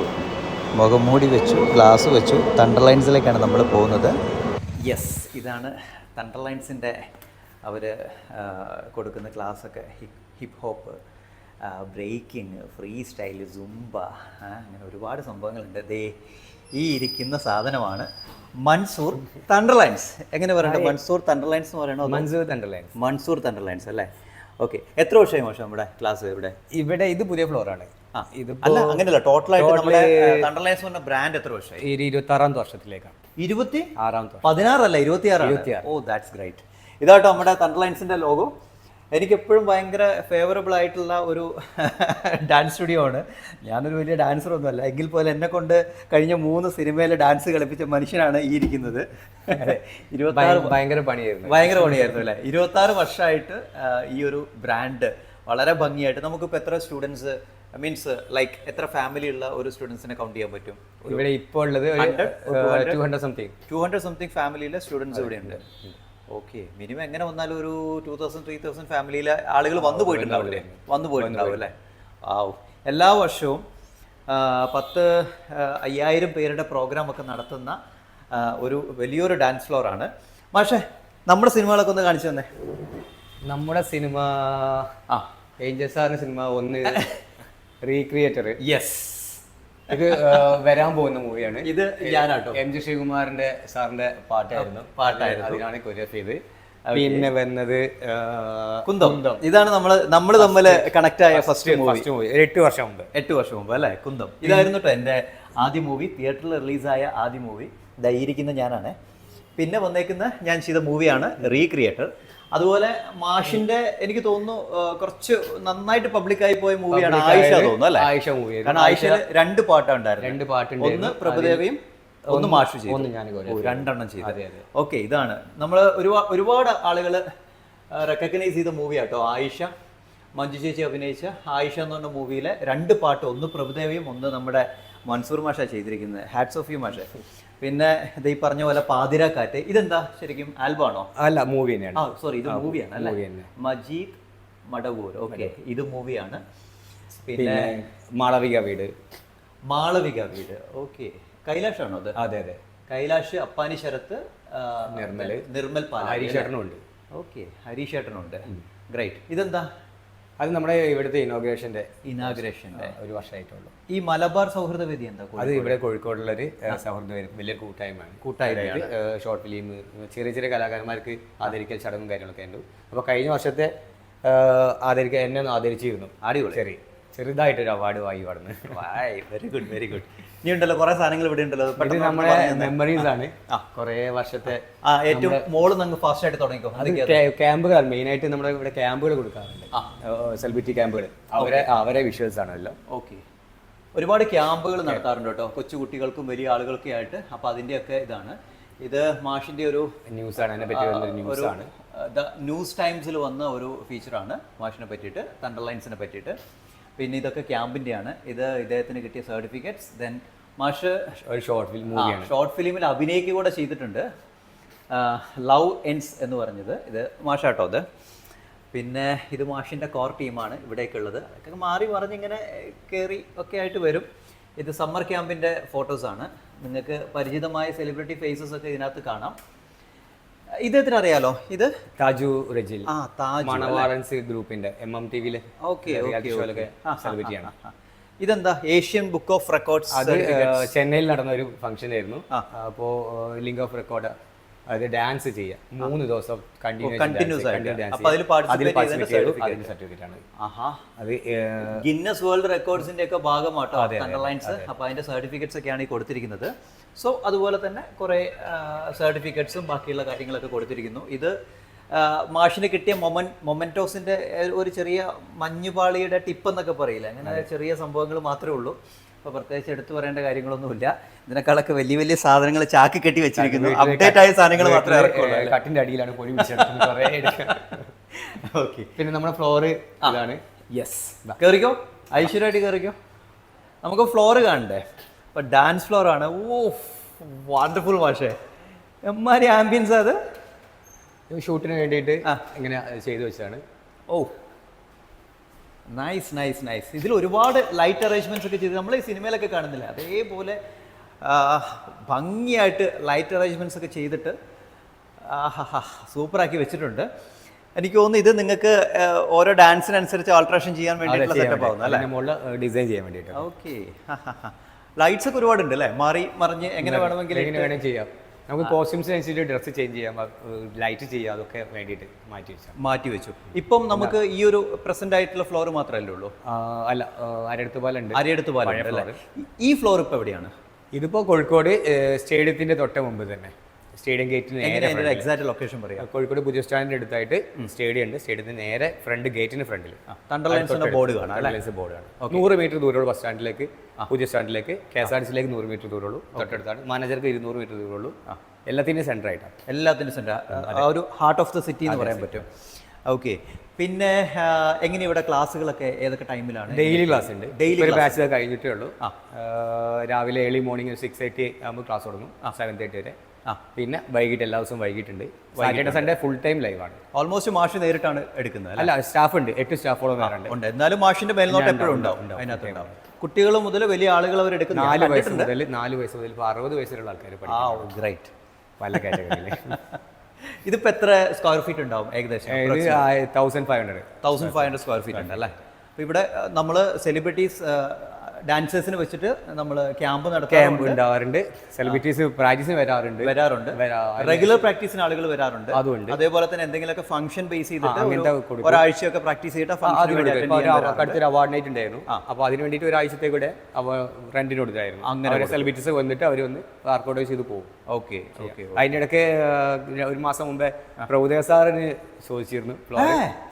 മുഖം മൂടി വെച്ചു, ഗ്ലാസ് വെച്ചു. തണ്ടർ ലൈൻസിലേക്കാണ് നമ്മൾ പോകുന്നത്. യെസ്, ഇതാണ് തണ്ടർ ലൈൻസിൻ്റെ അവർ കൊടുക്കുന്ന ക്ലാസ്സൊക്കെ. Hip hop, breaking, freestyle, zumba, അങ്ങനെ ഒരുപാട് സംഭവങ്ങളുണ്ട്. ദേ ഈ ഇരിക്കുന്ന സാധനമാണ് മൻസൂർ തണ്ടർ ലൈൻസ്. എങ്ങനെ പറയണ്ടേ? മൻസൂർ തണ്ടർ ലൈൻസ് എന്ന് പറയണോ? Mansoor thunder lines. Mansoor thunder lines അല്ലേ? ഓക്കെ. എത്ര വർഷമായി മോശം നമ്മുടെ ക്ലാസ് ഇവിടെ? ഇത് പുതിയ ഫ്ലോറാണ്. ഇത് അല്ല, അങ്ങനെയല്ല, ടോട്ടലായിട്ട് നമ്മുടെ തണ്ടർ ലൈൻസ് പറഞ്ഞ ബ്രാൻഡ് എത്ര വർഷമായി? 26ാമത്തെ വർഷത്തിലേക്കാണ്. 26ാമത്തെ? 16 അല്ല, 26. ഓ, ദാറ്റ്സ് ഗ്രേറ്റ്. ഇതാട്ടോ നമ്മുടെ തണ്ടർ ലൈൻസിന്റെ ലോഗോ. എനിക്കെപ്പോഴും ഭയങ്കര ഫേവറബിൾ ആയിട്ടുള്ള ഒരു ഡാൻസ് സ്റ്റുഡിയോ ആണ്. ഞാനൊരു വലിയ ഡാൻസറൊന്നുമല്ല, എങ്കിൽ പോലും എന്നെ കൊണ്ട് കഴിഞ്ഞ 3 സിനിമയിൽ ഡാൻസ് കളിപ്പിച്ച മനുഷ്യനാണ് ഈ ഇരിക്കുന്നത്. 26 ഭയങ്കര പണിയായിരുന്നു. ഭയങ്കര പണിയായിരുന്നു അല്ലേ? 26 വർഷമായിട്ട് ഈ ഒരു ബ്രാൻഡ് വളരെ ഭംഗിയായിട്ട്. നമുക്കിപ്പോൾ എത്ര സ്റ്റുഡൻസ്, മീൻസ് ലൈക്ക് എത്ര ഫാമിലി ഉള്ള ഒരു സ്റ്റുഡൻസിനെ കൗണ്ട് ചെയ്യാൻ പറ്റും? ഇവിടെ ഇപ്പോൾ ഉള്ളത് 200 സംതിങ് ഫാമിലിയിലെ സ്റ്റുഡൻസ് ഇവിടെ ഉണ്ട്. ഓക്കെ. മിനിമം എങ്ങനെ വന്നാലും ഒരു 2000-3000 ഫാമിലിയിലെ ആളുകൾ വന്നു പോയിട്ടുണ്ടാവും അല്ലേ? എല്ലാ വർഷവും 10,000 പേരുടെ പ്രോഗ്രാം ഒക്കെ നടത്തുന്ന ഒരു വലിയൊരു ഡാൻസ് ഫ്ലോർ ആണ്. പക്ഷേ നമ്മുടെ സിനിമകളൊക്കെ ഒന്ന് കാണിച്ചു തന്നെ. നമ്മുടെ സിനിമ ഏഞ്ചൽ സാറിന്റെ സിനിമ ഒന്ന് റീക്രിയേറ്റർ. യെസ്, ഇത് വരാൻ പോകുന്ന മൂവിയാണ്. ഇത് ഞാനാട്ടോ. MG ശ്രീകുമാറിന്റെ സാറിന്റെ പാട്ടായിരുന്നു. അതിനാണ് കൊറിയോഗ്രാഫി ചെയ്ത്. പിന്നെ വരുന്നത് കുന്തം. ഇതാണ് നമ്മൾ തമ്മിൽ കണക്ട് ആയ ഫസ്റ്റ് മൂവി. 8 വർഷം മുമ്പ് അല്ലേ? കുന്തം. ഇതായിരുന്നു കേട്ടോ എൻ്റെ ആദ്യ മൂവി, തിയേറ്ററിൽ റിലീസായ ആദ്യ മൂവി. ധൈര്യക്കുന്ന ഞാനാണ്. പിന്നെ വന്നേക്കുന്ന ഞാൻ ചെയ്ത മൂവിയാണ് റീക്രിയേറ്റർ. അതുപോലെ മാഷിന്റെ എനിക്ക് തോന്നുന്നു കുറച്ച് നന്നായിട്ട് പബ്ലിക്കായി പോയ മൂവിയാണ് ആയിഷ, തോന്നുന്നു അല്ലേ? ആയിഷ മൂവി. കാരണം ആയിഷയിൽ 2 പാട്ടുണ്ടായിരുന്നു. 2 പാട്ടുണ്ട്. ഒന്ന് പ്രഭുദേവയും ഒന്ന് മാഷു ചെയ്തു. 2 ചെയ്തു. ഓക്കെ. ഇതാണ് നമ്മൾ ഒരുപാട് ആളുകൾ റെക്കഗ്നൈസ് ചെയ്ത മൂവി ആട്ടോ ആയിഷ. മഞ്ജു ചേച്ചി അഭിനയിച്ച ആയിഷ എന്ന് പറഞ്ഞ മൂവിയിലെ 2 പാട്ട്, ഒന്ന് പ്രഭുദേവയും ഒന്ന് നമ്മുടെ മൻസൂർ മാഷ ചെയ്തിരിക്കുന്നത്. ഹാറ്റ്സ് ഓഫ് യു മാഷ. പിന്നെ ഇത് ഈ പറഞ്ഞ പോലെ പാതിരാക്കാറ്റ്. ഇതെന്താ ശരിക്കും ആൽബമാണോ? അല്ല, മൂവി തന്നെയാണ്. സോറി, ഇത് മൂവിയാണ് അല്ലേ? മജീദ് മടവൂർ. ഓക്കെ, ഇത് മൂവിയാണ്. പിന്നെ മാളവിക വീട്. ഓക്കെ. കൈലാഷാണോ അത്? അതെ. കൈലാഷ്, അപ്പാനി ശരത്ത്, നിർമ്മൽ പാല, ഹരീഷേട്ടനുണ്ട്. ഓക്കെ, ഹരീഷേട്ടനുണ്ട്. ഗ്രേറ്റ്. ഇതെന്താ? അത് നമ്മുടെ ഇവിടുത്തെ ഇനോഗ്രേഷന്റെ 1 വർഷമായിട്ടുള്ളൂ. ഈ മലബാർ സൗഹൃദ വേദി എന്താ? അത് ഇവിടെ കോഴിക്കോടുള്ളൊരു സൗഹൃദ വലിയ കൂട്ടായ്മയാണ്. ഷോർട്ട് ഫിലിം, ചെറിയ കലാകാരന്മാർക്ക് ആദരിക്കൽ ചടങ്ങും കാര്യങ്ങളൊക്കെ ഉണ്ട്. അപ്പോൾ കഴിഞ്ഞ വർഷത്തെ എന്നെ ആദരിച്ചിരുന്നു. അടിപൊളി. ചെറുതായിട്ടൊരു അവാർഡ് വാങ്ങി പാടുന്നു. Very good. ഇനി ഉണ്ടല്ലോ കുറെ സാധനങ്ങൾ ഇവിടെ ഉണ്ടല്ലോ. ഇത് നമ്മുടെ മെമ്മറീസ് ആണ്. കുറെ വർഷത്തെ ഏറ്റവും മോള് നമുക്ക് ഫാസ്റ്റ് ആയിട്ട് തുടങ്ങിക്കോ. ക്യാമ്പുകൾ മെയിനായിട്ട് നമ്മുടെ ഇവിടെ ക്യാമ്പുകൾ കൊടുക്കാറുണ്ട്. സെലിബ്രിറ്റി ക്യാമ്പുകൾ. അവരെ വിഷ്വൽസ് ആണല്ലോ. ഓക്കെ. ഒരുപാട് ക്യാമ്പുകൾ നടത്താറുണ്ട് കേട്ടോ, കൊച്ചുകുട്ടികൾക്കും വലിയ ആളുകൾക്കും ആയിട്ട്. അപ്പോൾ അതിൻ്റെയൊക്കെ ഇതാണ്. ഇത് മാഷിൻ്റെ ഒരു ന്യൂസാണ്. അതിനെ പറ്റി ന്യൂസാണ്. ന്യൂസ് ടൈംസിൽ വന്ന ഒരു ഫീച്ചറാണ് മാഷിനെ പറ്റിയിട്ട്, തണ്ടർ ലൈൻസിനെ പറ്റിയിട്ട്. പിന്നെ ഇതൊക്കെ ക്യാമ്പിൻ്റെയാണ്. ഇത് ഇദ്ദേഹത്തിന് കിട്ടിയ സർട്ടിഫിക്കറ്റ്സ്. ദെൻ മാഷ് ഒരു ഷോർട്ട് ഫിലിമിൽ അഭിനയിക്കുക കൂടെ ചെയ്തിട്ടുണ്ട്. ലവ് എൻഡ്സ് എന്ന് പറഞ്ഞത്. ഇത് മാഷാട്ടോ അത്. പിന്നെ ഇത് മാഷിൻ്റെ കോർ ടീമാണ് ഇവിടേക്കുള്ളത്. അതൊക്കെ മാറി മറിഞ്ഞിങ്ങനെ കയറി ഒക്കെ ആയിട്ട് വരും. ഇത് സമ്മർ ക്യാമ്പിൻ്റെ ഫോട്ടോസാണ്. നിങ്ങൾക്ക് പരിചിതമായ സെലിബ്രിറ്റി ഫേസസ് ഒക്കെ ഇതിനകത്ത് കാണാം. ഇദ്ദേഹത്തിന് അറിയാലോ, ഇത് താജു റജിൽ, മണവാളൻസ് ഗ്രൂപ്പിന്റെ MMTV സെലിബ്രിറ്റിയാണ്. ഇതെന്താ? Asian book of records. അത് ചെന്നൈയിൽ നടന്ന ഒരു ഫംഗ്ഷൻ ആയിരുന്നു. അപ്പോൾ ലിങ്ക് ഓഫ് റെക്കോർഡ്, അത് ഡാൻസ് ചെയ്യാം 3 ദിവസം കണ്ടിന്യൂസ് സർട്ടിഫിക്കറ്റ് ആണ്. അത് ഗിന്നസ് വേൾഡ് റെക്കോർഡ്സിന്റെ ഒക്കെ ഭാഗമാട്ടോ തണ്ടർ ലൈൻസ്. അപ്പോൾ അതിന്റെ സർട്ടിഫിക്കറ്റ്സ് ഒക്കെയാണ് ഈ കൊടുത്തിരിക്കുന്നത്. സോ അതുപോലെ തന്നെ കുറേ സർട്ടിഫിക്കറ്റ്സും ബാക്കിയുള്ള കാര്യങ്ങളൊക്കെ കൊടുത്തിരിക്കുന്നു. ഇത് മാഷിന് കിട്ടിയ മൊമെന്റോസിന്റെ ഒരു ചെറിയ മഞ്ഞുപാളിയുടെ ടിപ്പ് എന്നൊക്കെ പറയില്ല, അങ്ങനെ ചെറിയ സംഭവങ്ങൾ മാത്രമേ ഉള്ളൂ. അപ്പോൾ പ്രത്യേകിച്ച് എടുത്തു പറയേണ്ട കാര്യങ്ങളൊന്നുമില്ല. ഇതിനേക്കാളൊക്കെ വലിയ വലിയ സാധനങ്ങൾ ചാക്കി കെട്ടി വെച്ചിരിക്കുന്നു. അപ്ഡേറ്റ് ആയ സാധനങ്ങൾ മാത്രമേ ഇറക്കുള്ളൂ. കട്ടിന്റെ അടിയിലാണ് പൊടി ഓക്കെ. പിന്നെ നമ്മുടെ ഫ്ലോറ് ഇതാണ്. യെസ്, കയറിക്കോ, ഐശ്വര്യമായിട്ട് കയറിക്കോ. നമുക്ക് ഫ്ലോറ് കാണണ്ടേ? അപ്പോൾ ഡാൻസ് ഫ്ലോർ ആണ്. ഓ വണ്ടർഫുൾ മാഷേ, എമ്മാരി ആംബിയൻസ്. അത് ഷൂട്ടിന് വേണ്ടിയിട്ട് ഇങ്ങനെ ചെയ്തു വെച്ചാണ്. ഓ നൈസ് നൈസ് നൈസ്. ഇതിൽ ഒരുപാട് ലൈറ്റ് അറേഞ്ച്മെന്റ്സ് ഒക്കെ ചെയ്ത് നമ്മൾ ഈ സിനിമയിലൊക്കെ കാണുന്നില്ല, അതേപോലെ ഭംഗിയായിട്ട് ലൈറ്റ് അറേഞ്ച്മെന്റ്സ് ഒക്കെ ചെയ്തിട്ട് സൂപ്പറാക്കി വെച്ചിട്ടുണ്ട്. എനിക്ക് തോന്നുന്നു ഇത് നിങ്ങൾക്ക് ഓരോ ഡാൻസിനനുസരിച്ച് ആൾട്രേഷൻ ചെയ്യാൻ വേണ്ടിയിട്ടുള്ള സെറ്റപ്പ് ആവുന്നു അല്ലേ? ഡിസൈൻ ചെയ്യാൻ വേണ്ടിയിട്ട്. ഓക്കെ. ലൈറ്റ്സ് ഒക്കെ ഒരുപാടുണ്ട് അല്ലേ? മാറി മറിഞ്ഞ് എങ്ങനെ വേണമെങ്കിലും എങ്ങനെ വേണമെങ്കിൽ ചെയ്യാം. നമുക്ക് കോസ്റ്റ്യൂംസിനനുസരിച്ച് ഡ്രസ്സ് ചേഞ്ച് ചെയ്യാം, ലൈറ്റ് ചെയ്യാം, അതൊക്കെ വേണ്ടിയിട്ട് മാറ്റി വെച്ചു. ഇപ്പം നമുക്ക് ഈ ഒരു പ്രസന്റ് ആയിട്ടുള്ള ഫ്ലോർ മാത്രമല്ലേ ഉള്ളൂ? അല്ല, അരിയടുത്ത് പാലം ഉണ്ട്. അരിയടുത്ത് പാലം അല്ലേ? ഈ ഫ്ലോർ ഇപ്പോൾ എവിടെയാണ്? ഇതിപ്പോൾ കോഴിക്കോട് സ്റ്റേഡിയത്തിന്റെ തൊട്ട് മുമ്പ് തന്നെ, സ്റ്റേഡിയം ഗേറ്റിന് നേരെ. എക്സാക്ട് ലൊക്കേഷൻ പറയാം. കോഴിക്കോട് പുതിയ സ്റ്റാൻഡിന്റെ അടുത്തായിട്ട് സ്റ്റേഡിയം ഉണ്ട്. സ്റ്റേഡിയത്തിന് നേരെ ഫ്രണ്ട് ഗേറ്റിന് ഫ്രണ്ടിൽ തണ്ടർലൈൻസിന്റെ ബോർഡ് കാണാം. 100 മീറ്റർ ദൂരമുള്ളൂ ബസ് സ്റ്റാൻഡിലേക്ക്, പുതിയ സ്റ്റാൻഡിലേക്ക്. KSRTCയിലേക്ക് 100 മീറ്റർ ദൂരമുള്ളൂ, തൊട്ടടുത്താണ്. മാനേജർക്ക് 200 മീറ്റർ ദൂരമുള്ളൂ. എല്ലാത്തിനും സെന്റർ ആയിട്ടാണ്. എല്ലാത്തിനും സെന്റർ, ഒരു ഹാർട്ട് ഓഫ് ദ സിറ്റി എന്ന് പറയാൻ പറ്റും. ഓക്കെ. പിന്നെ എങ്ങനെ ഇവിടെ ക്ലാസ്സുകളൊക്കെ ഏതൊക്കെ ടൈമിലാണ്? ഡെയിലി ക്ലാസ് ഉണ്ട്. ഡെയിലി ഒരു ബാച്ച് കഴിഞ്ഞിട്ടേ ഉള്ളൂ. രാവിലെ ഏർലി മോർണിംഗ് 6:30 ആകുമ്പോൾ ക്ലാസ് തുടങ്ങും, 7:30 വരെ. പിന്നെ വൈകിട്ട് എല്ലാ ദിവസവും വൈകിട്ടുണ്ട്. സാറ്റർഡേ സൺഡേ ഫുൾ ടൈം ലൈവാണ്. ഓൾമോസ്റ്റ് മാഷ് നേരിട്ടാണ് എടുക്കുന്നത് അല്ല, സ്റ്റാഫ് ഉണ്ട്, 8 സ്റ്റാഫോളം ഉണ്ട്. എന്നാലും മാഷിന്റെ മേൽനോട്ട് എപ്പോഴും ഉണ്ടാവും. അതിനകത്ത് ഉണ്ടാവും. കുട്ടികൾ മുതൽ വലിയ ആളുകൾ അവർ എടുക്കുന്നു. 4 വയസ്സ് മുതൽ 60 വയസ്സുള്ള ആൾക്കാർ. ഗ്രേറ്റ്. പല കാറ്റഗറിയിൽ. ഇതിപ്പോ എത്ര സ്ക്വയർ ഫീറ്റ് ഉണ്ടാവും ഏകദേശം? 1500 സ്ക്വയർ ഫീറ്റ് ഉണ്ട് അല്ലേ? അപ്പൊ ഇവിടെ നമ്മൾ സെലിബ്രിറ്റീസ് ഡാൻസേഴ്സിന് വെച്ചിട്ട് നമ്മൾ ക്യാമ്പ് ഉണ്ടാവാറുണ്ട്. സെലിബ്രിറ്റീസ് പ്രാക്ടീസിന് വരാറുണ്ട്. റെഗുലർ പ്രാക്ടീസിന് ആളുകൾ വരാറുണ്ട്. അതുകൊണ്ട് അതേപോലെ തന്നെ എന്തെങ്കിലുമൊക്കെ ഫംഗ്ഷൻ ബേസ് ചെയ്തിട്ട് ഒരാഴ്ചയൊക്കെ പ്രാക്ടീസ് ചെയ്തിട്ട് അടുത്തൊരു അവാർഡ് നൈറ്റ് ഉണ്ടായിരുന്നു. അപ്പൊ അതിന് വേണ്ടിയിട്ട് ഒരാഴ്ചത്തെ കൂടെ റെന്റിന് കൊടുത്തായിരുന്നു. അങ്ങനെ സെലിബ്രിറ്റീസ് വന്നിട്ട് അവർ വന്ന് വർക്കൗട്ട് ചെയ്ത് പോകും. Okay okay. അതിൻ്റെ ഇടയ്ക്ക് ഒരു മാസം മുമ്പേ പ്രഭുദേവ സാറിന് ചോദിച്ചിരുന്നു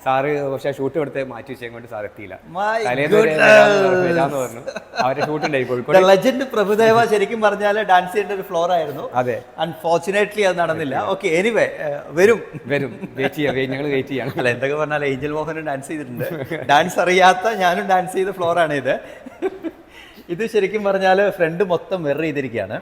സാറ്, പക്ഷെ ഷൂട്ട് എടുത്ത് മാറ്റി വെച്ചതുകൊണ്ട് സാർ എത്തിയില്ല. പറഞ്ഞു അവരുടെ ഷൂട്ട് ഉണ്ടായി കോഴിക്കോട്. ലെജൻഡ് പ്രഭുദേവ ശരിക്കും പറഞ്ഞാൽ ഡാൻസ് ചെയ്യേണ്ട ഒരു ഫ്ലോർ ആയിരുന്നു. അതെ, അൺഫോർച്ചുനേറ്റ്ലി അത് നടന്നില്ല. ഓക്കെ, എനിവേ വരും വെയിറ്റ് ചെയ്യാം, ഞങ്ങൾ വെയിറ്റ് ചെയ്യണം. അല്ല, എന്തൊക്കെ പറഞ്ഞാൽ ഏഞ്ചൽ മോഹനും ഡാൻസ് ചെയ്തിട്ടുണ്ട്. ഡാൻസ് അറിയാത്ത ഞാനും ഡാൻസ് ചെയ്ത ഫ്ലോറാണ് ഇത്. ഇത് ശരിക്കും പറഞ്ഞാൽ ഫ്രണ്ട് മൊത്തം വെറർ ചെയ്തിരിക്കുകയാണ്.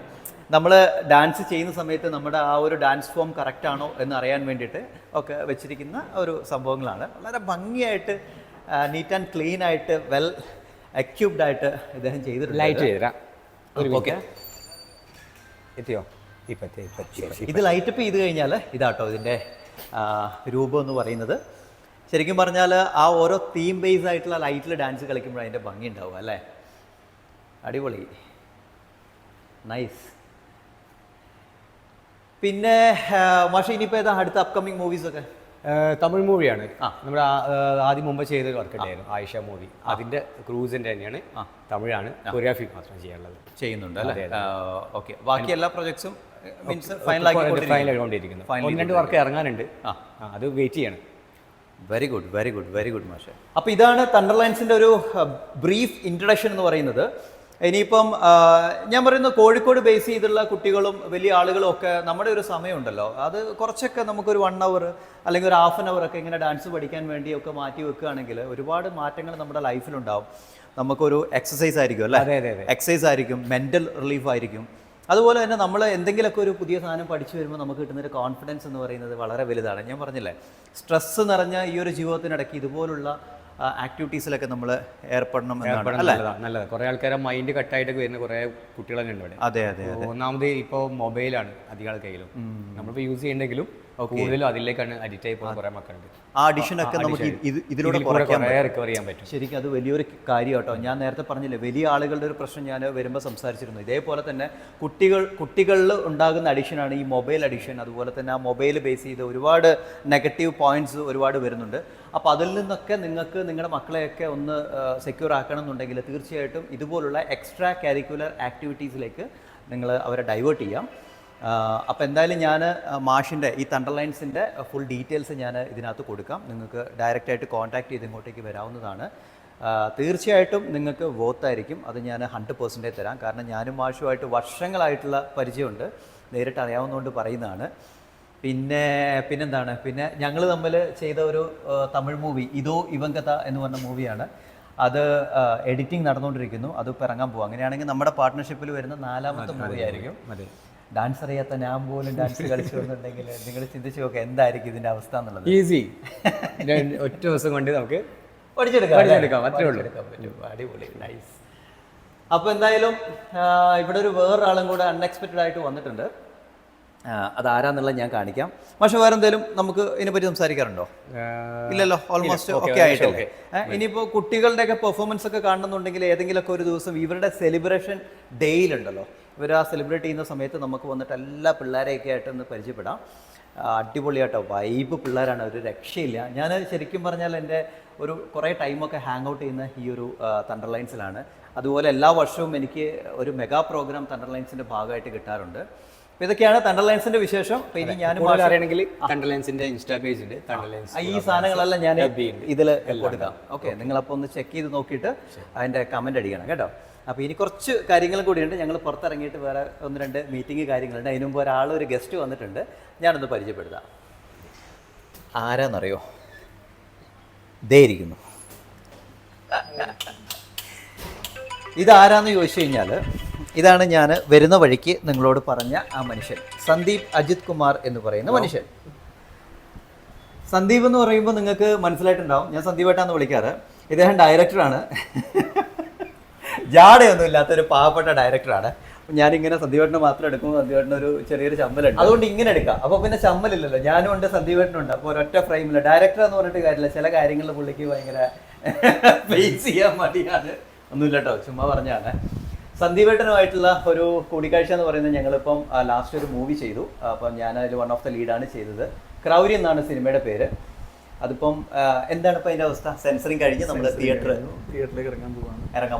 നമ്മൾ ഡാൻസ് ചെയ്യുന്ന സമയത്ത് നമ്മുടെ ആ ഒരു ഡാൻസ് ഫോം കറക്റ്റ് ആണോ എന്ന് അറിയാൻ വേണ്ടിയിട്ട് ഒക്കെ വെച്ചിരിക്കുന്ന ഒരു സംഭവങ്ങളാണ്. വളരെ ഭംഗിയായിട്ട് നീറ്റ് ആൻഡ് ക്ലീൻ ആയിട്ട് വെൽ എക്യൂപ്ഡ് ആയിട്ട് ഇദ്ദേഹം ചെയ്തിട്ടുണ്ട്. ലൈറ്റ് ചെയ്തരാം. ഓക്കെ, എത്തിയോ? ഇത് ലൈറ്റപ്പ് ചെയ്ത് കഴിഞ്ഞാൽ ഇതാട്ടോ ഇതിൻ്റെ രൂപം എന്ന് പറയുന്നത്. ശരിക്കും പറഞ്ഞാൽ ആ ഓരോ തീം ബേസ് ആയിട്ടുള്ള ലൈറ്റിൽ ഡാൻസ് കളിക്കുമ്പോൾ അതിൻ്റെ ഭംഗി ഉണ്ടാവും അല്ലേ? അടിപൊളി, നൈസ്. പിന്നെ മാഷ ഇനിയിപ്പോൾ ഏതാ അടുത്ത അപ്കമിങ് മൂവീസ് ഒക്കെ? തമിഴ് മൂവിയാണ്. നമ്മുടെ ആദ്യം മുമ്പ് ചെയ്ത വർക്ക് ഉണ്ടായിരുന്നു, ആയിഷ മൂവി. അതിന്റെ ക്രൂസിന്റെ തന്നെയാണ്. തമിഴാണ്, കൊറിയോഗ്രാഫി മാത്രം ചെയ്യാനുള്ളത്. ചെയ്യുന്നുണ്ട് അല്ലേ? ഓക്കെ. ബാക്കി എല്ലാ പ്രൊജക്ട്സും ഫൈനൽ ആയിക്കൊണ്ടിരിക്കുന്നു. 1-2 വർക്ക് ഇറങ്ങാനുണ്ട്, അത് വെയിറ്റ് ചെയ്യണം. Very good, very good, very good മാഷ. അപ്പോൾ ഇതാണ് തണ്ടർലൈൻസിൻ്റെ ഒരു ബ്രീഫ് ഇൻട്രഡക്ഷൻ എന്ന് പറയുന്നത്. ഇനിയിപ്പം ഞാൻ പറയുന്നത് കോഴിക്കോട് ബേസ് ചെയ്തുള്ള കുട്ടികളും വലിയ ആളുകളും ഒക്കെ നമ്മുടെ ഒരു സമയമുണ്ടല്ലോ, അത് കുറച്ചൊക്കെ നമുക്കൊരു 1 hour അല്ലെങ്കിൽ ഒരു ½ hour ഒക്കെ ഇങ്ങനെ ഡാൻസ് പഠിക്കാൻ വേണ്ടിയൊക്കെ മാറ്റി വെക്കുകയാണെങ്കിൽ ഒരുപാട് മാറ്റങ്ങൾ നമ്മുടെ ലൈഫിലുണ്ടാവും. നമുക്കൊരു എക്സസൈസ് ആയിരിക്കും അല്ലേ? എക്സസൈസ് ആയിരിക്കും, മെൻ്റൽ റിലീഫ് ആയിരിക്കും. അതുപോലെ തന്നെ നമ്മൾ എന്തെങ്കിലുമൊക്കെ ഒരു പുതിയ സാധനം പഠിച്ചു വരുമ്പോൾ നമുക്ക് കിട്ടുന്നൊരു കോൺഫിഡൻസ് എന്ന് പറയുന്നത് വളരെ വലുതാണ്. ഞാൻ പറഞ്ഞില്ലേ, സ്ട്രെസ്സ് നിറഞ്ഞ ഈ ഒരു ജീവിതത്തിനിടയ്ക്ക് ഇതുപോലുള്ള ആക്ടിവിറ്റീസിലൊക്കെ നമ്മൾ ഏർപ്പെടണം എന്നാണ്. നല്ലത്. കുറേ ആൾക്കാരെ മൈൻഡ് കട്ടായിട്ടൊക്കെ വരുന്ന കുറേ കുട്ടികളെ ഉണ്ട് ഇവിടെ. അതെ അതെ. ഒന്നാമത് ഇപ്പോൾ മൊബൈലാണ് അധികം കയ്യിലും. നമ്മളിപ്പോൾ യൂസ് ചെയ്യണമെങ്കിലും കൂടുതലും അതിലേക്കാണ് അഡിക്റ്റ് ആയി പോകുന്ന കുറേ മക്കളുണ്ട്. ആ അഡിഷനൊക്കെ നമുക്ക് ഇതിലൂടെ റിക്കവർ ചെയ്യാൻ പറ്റും. ശരിക്കും അത് വലിയൊരു കാര്യം കേട്ടോ. ഞാൻ നേരത്തെ പറഞ്ഞില്ലേ, വലിയ ആളുകളുടെ ഒരു പ്രശ്നം ഞാൻ വരുമ്പോൾ സംസാരിച്ചിരുന്നു. ഇതേപോലെ തന്നെ കുട്ടികളിൽ ഉണ്ടാകുന്ന അഡിക്ഷനാണ് ഈ മൊബൈൽ അഡിക്ഷൻ. അതുപോലെ തന്നെ ആ മൊബൈൽ ബേസ് ചെയ്ത് ഒരുപാട് നെഗറ്റീവ് പോയിന്റ്സ് ഒരുപാട് വരുന്നുണ്ട്. അപ്പോൾ അതിൽ നിന്നൊക്കെ നിങ്ങൾക്ക് നിങ്ങളുടെ മക്കളെയൊക്കെ ഒന്ന് സെക്യൂർ ആക്കണം എന്നുണ്ടെങ്കിൽ തീർച്ചയായിട്ടും ഇതുപോലുള്ള എക്സ്ട്രാ കരിക്കുലർ ആക്ടിവിറ്റീസിലേക്ക് നിങ്ങൾ അവരെ ഡൈവേർട്ട് ചെയ്യാം. അപ്പോൾ എന്തായാലും ഞാൻ മാഷിൻ്റെ ഈ തണ്ടർലൈൻസിൻ്റെ ഫുൾ ഡീറ്റെയിൽസ് ഞാൻ ഇതിനകത്ത് കൊടുക്കാം. നിങ്ങൾക്ക് ഡയറക്റ്റായിട്ട് കോൺടാക്ട് ചെയ്ത് ഇങ്ങോട്ടേക്ക് വരാവുന്നതാണ്. തീർച്ചയായിട്ടും നിങ്ങൾക്ക് വോത്തായിരിക്കും. അത് ഞാൻ 100% തരാം. കാരണം ഞാനും മാഷുമായിട്ട് വർഷങ്ങളായിട്ടുള്ള പരിചയമുണ്ട്, നേരിട്ട് അറിയാവുന്നതുകൊണ്ട് പറയുന്നതാണ്. പിന്നെന്താണ്, പിന്നെ ഞങ്ങൾ തമ്മിൽ ചെയ്ത ഒരു തമിഴ് മൂവി ഇതോ ഇവങ്കത എന്ന് പറഞ്ഞ മൂവിയാണ്. അത് എഡിറ്റിംഗ് നടന്നുകൊണ്ടിരിക്കുന്നു, അത് ഇപ്പോൾ ഇറങ്ങാൻ പോകും. അങ്ങനെയാണെങ്കിൽ നമ്മുടെ പാർട്ട്ണർഷിപ്പിൽ വരുന്ന 4ാമത്തെ മൂവി ആയിരിക്കും. ഡാൻസ് അറിയാത്ത ഞാൻ പോലും ഡാൻസ് കളിച്ചു എന്നുണ്ടെങ്കിൽ നിങ്ങൾ ചിന്തിച്ച് നോക്കുക എന്തായിരിക്കും ഇതിൻ്റെ അവസ്ഥ എന്നുള്ളത്. ഈസി, ഒറ്റ ദിവസം കൊണ്ട് നമുക്ക് പഠിച്ചെടുക്കാം. അത്രേ ഉള്ളൂ. അടിപൊളി, നൈസ്. അപ്പോൾ എന്തായാലും ഇവിടെ ഒരു വേറൊരാളും കൂടെ അൺഎക്സ്പെക്റ്റഡ് ആയിട്ട് വന്നിട്ടുണ്ട്. അതാരാന്നുള്ളത് ഞാൻ കാണിക്കാം. പക്ഷെ വേറെ എന്തെങ്കിലും നമുക്ക് ഇതിനെപ്പറ്റി സംസാരിക്കാറുണ്ടോ? ഇല്ലല്ലോ, ഓൾമോസ്റ്റ് ഓക്കെ ആയിട്ടല്ലേ. ഇനിയിപ്പോൾ കുട്ടികളുടെയൊക്കെ പെർഫോമൻസ് ഒക്കെ കാണുന്നുണ്ടെങ്കിൽ ഏതെങ്കിലുമൊക്കെ ഒരു ദിവസം ഇവരുടെ സെലിബ്രേഷൻ ഡേയിലുണ്ടല്ലോ, ഇവർ ആ സെലിബ്രേറ്റ് ചെയ്യുന്ന സമയത്ത് നമുക്ക് വന്നിട്ട് എല്ലാ പിള്ളേരെയൊക്കെ ആയിട്ട് ഒന്ന് പരിചയപ്പെടാം. അടിപൊളിയാട്ടോ, വൈബ് പിള്ളേരാണ്, ഒരു രക്ഷയില്ല. ഞാൻ ശരിക്കും പറഞ്ഞാൽ എൻ്റെ ഒരു കുറേ ടൈമൊക്കെ ഹാങ് ഔട്ട് ചെയ്യുന്ന ഈ ഒരു തണ്ടർലൈൻസിലാണ്. അതുപോലെ എല്ലാ വർഷവും എനിക്ക് ഒരു മെഗാ പ്രോഗ്രാം തണ്ടർലൈൻസിൻ്റെ ഭാഗമായിട്ട് കിട്ടാറുണ്ട്. അപ്പോൾ ഇതൊക്കെയാണ് തണ്ടർലൈൻസിൻ്റെ വിശേഷം. അപ്പോൾ ഇനി ഞാൻ അറിയണമെങ്കിൽ തണ്ടർലൈൻസിൻ്റെ ഇൻസ്റ്റാ പേജ് ഉണ്ട്, തണ്ടർലൈൻസ്. ഈ സാധനങ്ങളെല്ലാം ഞാൻ ഇതിൽ കൊടുക്കാം. ഓക്കെ, നിങ്ങളപ്പോൾ ഒന്ന് ചെക്ക് ചെയ്ത് നോക്കിയിട്ട് അതിൻ്റെ കമൻറ്റ് അടിക്കണം കേട്ടോ. അപ്പോൾ ഇനി കുറച്ച് കാര്യങ്ങളും കൂടിയുണ്ട്. ഞങ്ങൾ പുറത്തിറങ്ങിയിട്ട് വേറെ 1-2 മീറ്റിംഗ് കാര്യങ്ങളുണ്ട്. അതിന് മുമ്പ് ഒരു ഗസ്റ്റ് വന്നിട്ടുണ്ട്, ഞാനൊന്ന് പരിചയപ്പെടുത്താം. ആരാന്നറിയോ? ദേ ഇരിക്കുന്നു. ഇതാരാന്ന് ചോദിച്ചു കഴിഞ്ഞാൽ ഇതാണ് ഞാൻ വരുന്ന വഴിക്ക് നിങ്ങളോട് പറഞ്ഞ ആ മനുഷ്യൻ, സന്ദീപ് അജിത് കുമാർ എന്ന് പറയുന്ന മനുഷ്യൻ. സന്ദീപ് എന്ന് പറയുമ്പോൾ നിങ്ങൾക്ക് മനസ്സിലായിട്ടുണ്ടാവും, ഞാൻ സന്ദീപേട്ടാന്ന് വിളിക്കാറ്. ഇദ്ദേഹം ഡയറക്ടറാണ്. ജാടയൊന്നും ഇല്ലാത്തൊരു പാവപ്പെട്ട ഡയറക്ടറാണ്. ഞാനിങ്ങനെ സന്ദീപേട്ടനെ മാത്രം എടുക്കുമ്പോൾ സന്ദീപേട്ടന് ഒരു ചെറിയൊരു ചമ്മലുണ്ട്, അതുകൊണ്ട് ഇങ്ങനെ എടുക്കാം. അപ്പോൾ പിന്നെ ചമ്മലില്ലല്ലോ, ഞാനും ഉണ്ട് സന്ദീപേട്ടനുണ്ട്. അപ്പോൾ ഒരൊറ്റ ഫ്രെയിമില്ല. ഡയറക്ടർ എന്ന് പറഞ്ഞിട്ട് കാര്യമില്ല, ചില കാര്യങ്ങളിൽ പുള്ളിക്ക് ഭയങ്കര ഫേസ് ചെയ്യാൻ മടിയാണ്. ഒന്നുമില്ല കേട്ടോ, ചുമ്മാ പറഞ്ഞാണ്. സന്ദീപേട്ടനുമായിട്ടുള്ള ഒരു കൂടിക്കാഴ്ച എന്ന് പറയുന്നത്, ഞങ്ങളിപ്പം ലാസ്റ്റ് ഒരു മൂവി ചെയ്തു. അപ്പം ഞാനതിൽ വൺ ഓഫ് ദ ലീഡാണ് ചെയ്തത്. ക്രൗരി എന്നാണ് സിനിമയുടെ പേര്. അതിപ്പം എന്താണ് ഇപ്പം അതിൻ്റെ അവസ്ഥ? സെൻസറിങ് കഴിഞ്ഞ് നമ്മൾ തിയേറ്ററിലേക്ക് ഇറങ്ങാൻ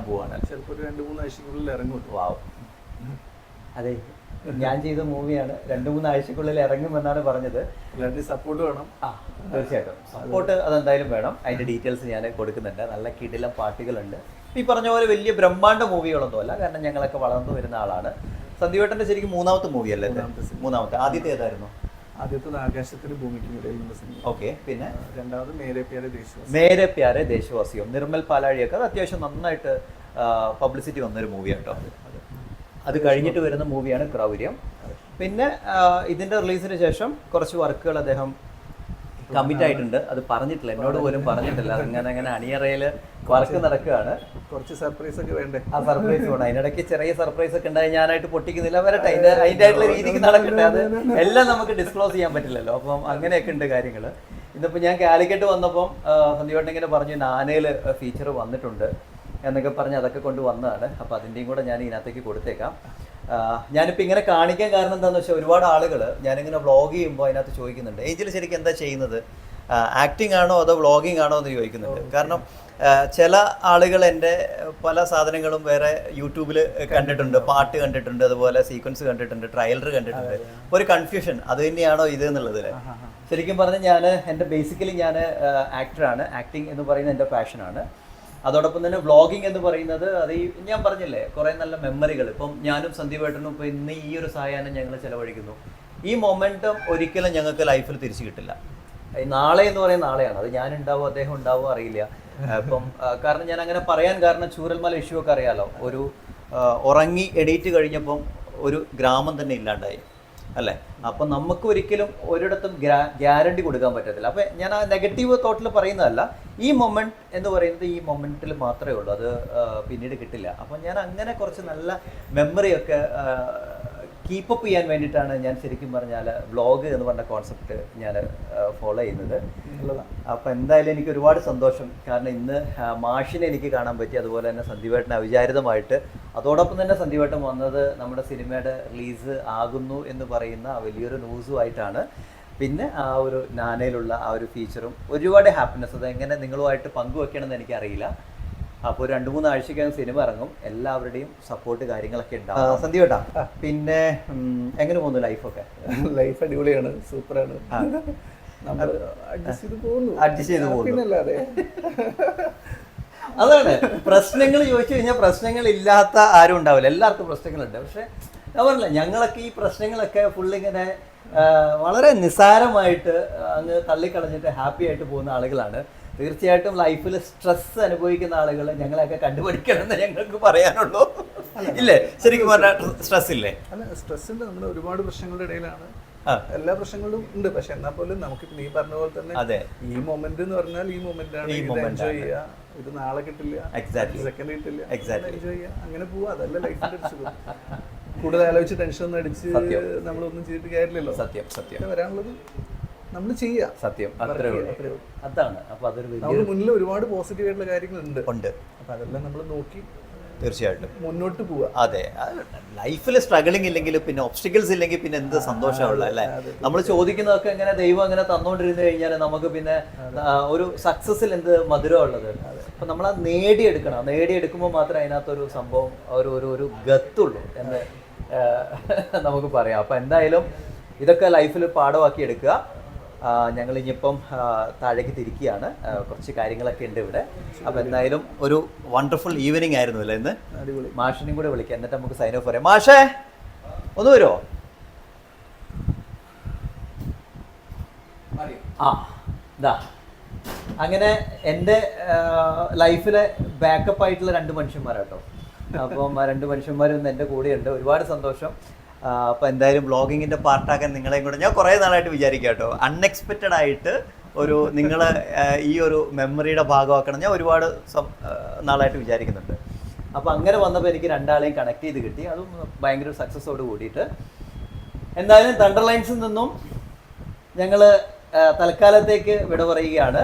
പോവാണ്. ചിലപ്പോൾ 2-3 ആഴ്ചക്കുള്ളിൽ ഇറങ്ങും. വാവ്, അതെ, ഞാൻ ചെയ്ത മൂവിയാണ്. 2-3 ആഴ്ചക്കുള്ളിൽ ഇറങ്ങുമെന്നാണ് പറഞ്ഞത്. എല്ലാവരുടെയും സപ്പോർട്ട് വേണം. തീർച്ചയായിട്ടും സപ്പോർട്ട് അതെന്തായാലും വേണം. അതിൻ്റെ ഡീറ്റെയിൽസ് ഞാൻ കൊടുക്കുന്നുണ്ട്. നല്ല കിടിലം പാട്ടുകളുണ്ട്. ഈ പറഞ്ഞ പോലെ വലിയ ബ്രഹ്മാണ്ഡ മൂവികളൊന്നുമല്ല, കാരണം ഞങ്ങളൊക്കെ വളർന്നു വരുന്ന ആളാണ്. സന്ദീപേട്ടൻ്റെ ശരിക്കും 3ാമത്തെ മൂവിയല്ലേ? 3ാമത്തെ. ആദ്യത്തെ ഏതായിരുന്നു? ആദ്യത്തത് ആകാശത്തിന് ഭൂമിക്കും ഇടയിൽ. ഓക്കെ, പിന്നെ രണ്ടാമത് മേരെ പ്യാരെ ദേശവാസി. മേരെ പ്യാരെ ദേശവാസിയോ, നിർമ്മൽ പാലാഴിയൊക്കെ അത് അത്യാവശ്യം നന്നായിട്ട് പബ്ലിസിറ്റി വന്നൊരു മൂവിയാണ് കേട്ടോ. അത് കഴിഞ്ഞിട്ട് വരുന്ന മൂവിയാണ് ക്രൗര്യം. പിന്നെ ഇതിൻ്റെ റിലീസിന് ശേഷം കുറച്ച് വർക്കുകൾ അദ്ദേഹം കമ്മിറ്റ് ആയിട്ടുണ്ട്. അത് പറഞ്ഞിട്ടില്ല, എന്നോട് പോലും പറഞ്ഞിട്ടില്ല. അങ്ങനെ അണിയറയിൽ വർക്ക് നടക്കുകയാണ്. കുറച്ച് സർപ്രൈസ് ഒക്കെ വേണ്ടേ? ആ സർപ്രൈസ് വേണം. അതിനിടയ്ക്ക് ചെറിയ സർപ്രൈസ് ഒക്കെ ഉണ്ടായി, ഞാനായിട്ട് പൊട്ടിക്കുന്നില്ല, വരട്ടെ, അതിൻ്റെ ആയിട്ടുള്ള രീതിക്ക് നടക്കട്ടെ. അത് എല്ലാം നമുക്ക് ഡിസ്ക്ലോസ് ചെയ്യാൻ പറ്റില്ലല്ലോ. അപ്പം അങ്ങനെയൊക്കെ ഉണ്ട് കാര്യങ്ങൾ. ഇന്നിപ്പോൾ ഞാൻ കാലിക്കറ്റ് വന്നപ്പം സന്ദീപേട്ടൻ ഇങ്ങനെ പറഞ്ഞു, നാനയിൽ ഫീച്ചർ വന്നിട്ടുണ്ട് എന്നൊക്കെ പറഞ്ഞ് അതൊക്കെ കൊണ്ട് വന്നതാണ്. അപ്പോൾ അതിൻ്റെയും കൂടെ ഞാൻ ഇതിനകത്തേക്ക് കൊടുത്തേക്കാം. ഞാനിപ്പോൾ ഇങ്ങനെ കാണിക്കാൻ കാരണം എന്താണെന്ന് വെച്ചാൽ, ഒരുപാട് ആളുകൾ ഞാനിങ്ങനെ വ്ളോഗ് ചെയ്യുമ്പോൾ അതിനകത്ത് ചോദിക്കുന്നുണ്ട്, ഏഞ്ചൽ ശരിക്കും എന്താ ചെയ്യുന്നത്, ആക്ടിങ് ആണോ അതോ വ്ളോഗിങ് ആണോ എന്ന് ചോദിക്കുന്നുണ്ട്. കാരണം ചില ആളുകൾ എൻ്റെ പല സാധനങ്ങളും വേറെ യൂട്യൂബിൽ കണ്ടിട്ടുണ്ട്, പാട്ട് കണ്ടിട്ടുണ്ട്, അതുപോലെ സീക്വൻസ് കണ്ടിട്ടുണ്ട്, ട്രailer കണ്ടിട്ടുണ്ട്. ഒരു കൺഫ്യൂഷൻ, അത് തന്നെയാണോ ഇത് എന്നുള്ളതിൽ. ശരിക്കും പറഞ്ഞാൽ എൻ്റെ ബേസിക്കലി ഞാൻ ആക്ടറാണ്. ആക്ടിങ് എന്ന് പറയുന്നത് എൻ്റെ പാഷനാണ്. അതോടൊപ്പം തന്നെ വ്ളോഗിങ് എന്ന് പറയുന്നത്, അത് ഞാൻ പറഞ്ഞില്ലേ, കുറേ നല്ല മെമ്മറികൾ. ഇപ്പം ഞാനും സന്ദീപേട്ടനും ഇപ്പോൾ ഇന്ന് ഈ ഒരു സായാഹ്നം ഞങ്ങൾ ചിലവഴിക്കുന്നു. ഈ മൊമെൻറ്റം ഒരിക്കലും ഞങ്ങൾക്ക് ലൈഫിൽ തിരിച്ചു കിട്ടില്ല. നാളെ എന്ന് പറയുന്നത് നാളെയാണ്. അത് ഞാനുണ്ടാവും, അദ്ദേഹം ഉണ്ടാവും, അറിയില്ല. ഇപ്പം കാരണം ഞാൻ അങ്ങനെ പറയാൻ കാരണം, ചൂരൽമല ഇഷ്യൂ ഒക്കെ അറിയാലോ. ഒരു ഉറങ്ങി എണീറ്റ് കഴിഞ്ഞപ്പം ഒരു ഗ്രാമം തന്നെ ഇല്ലാണ്ടായി അല്ലേ. അപ്പം നമുക്ക് ഒരിക്കലും ഒരിടത്തും ഗ്യാരണ്ടി കൊടുക്കാൻ പറ്റത്തില്ല. അപ്പം ഞാൻ ആ നെഗറ്റീവ് തോട്ടിൽ പറയുന്നതല്ല. ഈ മൊമെൻറ്റ് എന്ന് പറയുന്നത് ഈ മൊമെൻറ്റിൽ മാത്രമേ ഉള്ളൂ, അത് പിന്നീട് കിട്ടില്ല. അപ്പം ഞാൻ അങ്ങനെ കുറച്ച് നല്ല മെമ്മറിയൊക്കെ കീപ്പപ്പ് ചെയ്യാൻ വേണ്ടിയിട്ടാണ് ഞാൻ ശരിക്കും പറഞ്ഞാൽ വ്ളോഗ് എന്ന് പറഞ്ഞ കോൺസെപ്റ്റ് ഞാൻ ഫോളോ ചെയ്യുന്നത്. അപ്പോൾ എന്തായാലും എനിക്ക് ഒരുപാട് സന്തോഷം. കാരണം ഇന്ന് മാഷിനെ എനിക്ക് കാണാൻ പറ്റി, അതുപോലെ തന്നെ സന്ദീപേട്ടനെ അവിചാരിതമായിട്ട്. അതോടൊപ്പം തന്നെ സന്ദീപേട്ടൻ വന്നത് നമ്മുടെ സിനിമയുടെ റിലീസ് ആകുന്നു എന്ന് പറയുന്ന വലിയൊരു ന്യൂസുമായിട്ടാണ്. പിന്നെ ആ ഒരു നാനയിലുള്ള ആ ഒരു ഫീച്ചറും ഒരുപാട് ഹാപ്പിനെസ്. അതെങ്ങനെ നിങ്ങളുമായിട്ട് പങ്കുവെക്കണമെന്ന് എനിക്കറിയില്ല. അപ്പോൾ 2-3 ആഴ്ചക്കകം സിനിമ ഇറങ്ങും. എല്ലാവരുടെയും സപ്പോർട്ട് കാര്യങ്ങളൊക്കെ ഉണ്ടാവും. സന്ദീപേട്ടാ, പിന്നെ എങ്ങനെ പോകുന്നു ലൈഫൊക്കെ? ലൈഫ് അടിപൊളിയാണ്, സൂപ്പറാണ്. അഡ്ജസ്റ്റ് ചെയ്ത് പോകുന്നു. അതാണ് പ്രശ്നങ്ങൾ ചോദിച്ചു കഴിഞ്ഞാൽ പ്രശ്നങ്ങളില്ലാത്ത ആരും ഉണ്ടാവില്ല. എല്ലാവർക്കും പ്രശ്നങ്ങളുണ്ട്. പക്ഷെ ഞാൻ പറഞ്ഞില്ല, ഞങ്ങളൊക്കെ ഈ പ്രശ്നങ്ങളൊക്കെ ഫുള്ളിങ്ങനെ വളരെ നിസ്സാരമായിട്ട് അങ്ങ് തള്ളിക്കളഞ്ഞിട്ട് ഹാപ്പി ആയിട്ട് പോകുന്ന ആളുകളാണ്. തീർച്ചയായിട്ടും ലൈഫിൽ സ്ട്രെസ് അനുഭവിക്കുന്ന ആളുകൾ ഞങ്ങളെയൊക്കെ കണ്ടുപിടിക്കണമെന്ന് ഞങ്ങൾക്ക് പറയാനുള്ളൂ. ഇല്ലേ? ശരിക്കും പറഞ്ഞാൽ സ്ട്രെസ് ഇല്ലേ? അല്ല, സ്ട്രെസ് ഉണ്ട്. നമ്മുടെ ഒരുപാട് പ്രശ്നങ്ങളുടെ ഇടയിലാണ്. ആ. എല്ലാ പ്രശ്നങ്ങളും ഉണ്ട്. പക്ഷെ എന്നാൽ പോലും നമുക്ക് നീ പറഞ്ഞ പോലെ തന്നെ അതെ. ഈ മൊമെന്റ് എന്ന് പറഞ്ഞാൽ ഈ മൊമെന്റ് ആണ്. ഈ ഇത് moment എൻജോയ് ആണ്. ചെയ്യുക. ഇത് നാളെ കിട്ടില്ല, Exactly. സെക്കൻഡ് കിട്ടില്ല, Exactly. എൻജോയ് ചെയ്യുക. അങ്ങനെ പോവാ. അതല്ല ലൈഫിന്റെ ഒരു സുഖം. കൂടുതൽ ആലോചിച്ച് ടെൻഷൻ ഒന്നും അടിച്ച് സത്യം. നമ്മളൊന്നും ചെയ്തിട്ട് കാര്യമില്ലല്ലോ. സത്യം സത്യം പിന്നെ വരാനുള്ളത് നമ്മൾ ചെയ്യുക. സത്യം. അത്രേ ഉള്ളൂ. അതാണ്. അപ്പൊ അതൊരു വലിയ നമ്മുടെ മുന്നിൽ ഒരുപാട് പോസിറ്റീവ് ആയിട്ടുള്ള കാര്യങ്ങളുണ്ട്. ഉണ്ട്. അപ്പൊ അതെല്ലാം നമ്മൾ നോക്കി തീർച്ചയായിട്ടും മുന്നോട്ട് പോവുക. അതെ. ലൈഫിൽ സ്ട്രഗിളിങ് ഇല്ലെങ്കിൽ പിന്നെ ഒബ്സ്റ്റിക്കിൾസ് ഇല്ലെങ്കിൽ പിന്നെ എന്ത് സന്തോഷമുള്ള അല്ലേ? നമ്മൾ ചോദിക്കുന്നതൊക്കെ എങ്ങനെ ദൈവം അങ്ങനെ തന്നുകൊണ്ടിരുന്നു കഴിഞ്ഞാൽ നമുക്ക് പിന്നെ ഒരു സക്സസിൽ എന്ത് മധുരമുള്ളത്? അപ്പൊ നമ്മൾ അത് നേടിയെടുക്കുമ്പോൾ മാത്രമേ അതിനകത്തൊരു സംഭവം ഒരു ഗത്തുള്ളൂ എന്ന് നമുക്ക് പറയാം. അപ്പൊ എന്തായാലും ഇതൊക്കെ ലൈഫിൽ പാഠമാക്കി എടുക്കുക. ഞങ്ങൾ ഇനിയിപ്പം താഴേക്ക് തിരിക്കുകയാണ്. കുറച്ച് കാര്യങ്ങളൊക്കെ ഉണ്ട് ഇവിടെ. അപ്പം എന്തായാലും ഒരു വണ്ടർഫുൾ ഈവനിങ് ആയിരുന്നു അല്ലേ ഇന്ന്? അടിപൊളി. മാഷിനെയും കൂടെ വിളിക്കാം, എന്നിട്ട് നമുക്ക് സൈൻ ഓഫ് പറയാം. മാഷേ ഒന്ന് വരുമോ? ആ ഇതാ അങ്ങനെ എൻ്റെ ലൈഫിലെ ബാക്കപ്പ് ആയിട്ടുള്ള 2 മനുഷ്യന്മാരാട്ടോ. അപ്പം ആ 2 മനുഷ്യന്മാരും ഇന്ന് എൻ്റെ കൂടെയുണ്ട്. ഒരുപാട് സന്തോഷം. അപ്പോൾ എന്തായാലും വ്ളോഗിങ്ങിൻ്റെ പാർട്ടാക്കാൻ നിങ്ങളെയും കൂടെ ഞാൻ കുറേ നാളായിട്ട് വിചാരിക്കാം കേട്ടോ. അൺഎക്സ്പെക്റ്റഡ് ആയിട്ട് ഒരു നിങ്ങൾ ഈ ഒരു മെമ്മറിയുടെ ഭാഗമാക്കണം ഞാൻ ഒരുപാട് നാളായിട്ട് വിചാരിക്കുന്നുണ്ട്. അപ്പോൾ അങ്ങനെ വന്നപ്പോൾ എനിക്ക് 2 ആളെയും കണക്ട് ചെയ്ത് കിട്ടി. അതും ഭയങ്കര സക്സസ്സോട് കൂടിയിട്ട്. എന്തായാലും തണ്ടർലൈൻസിൽ നിന്നും ഞങ്ങൾ തൽക്കാലത്തേക്ക് വിട പറയുകയാണ്.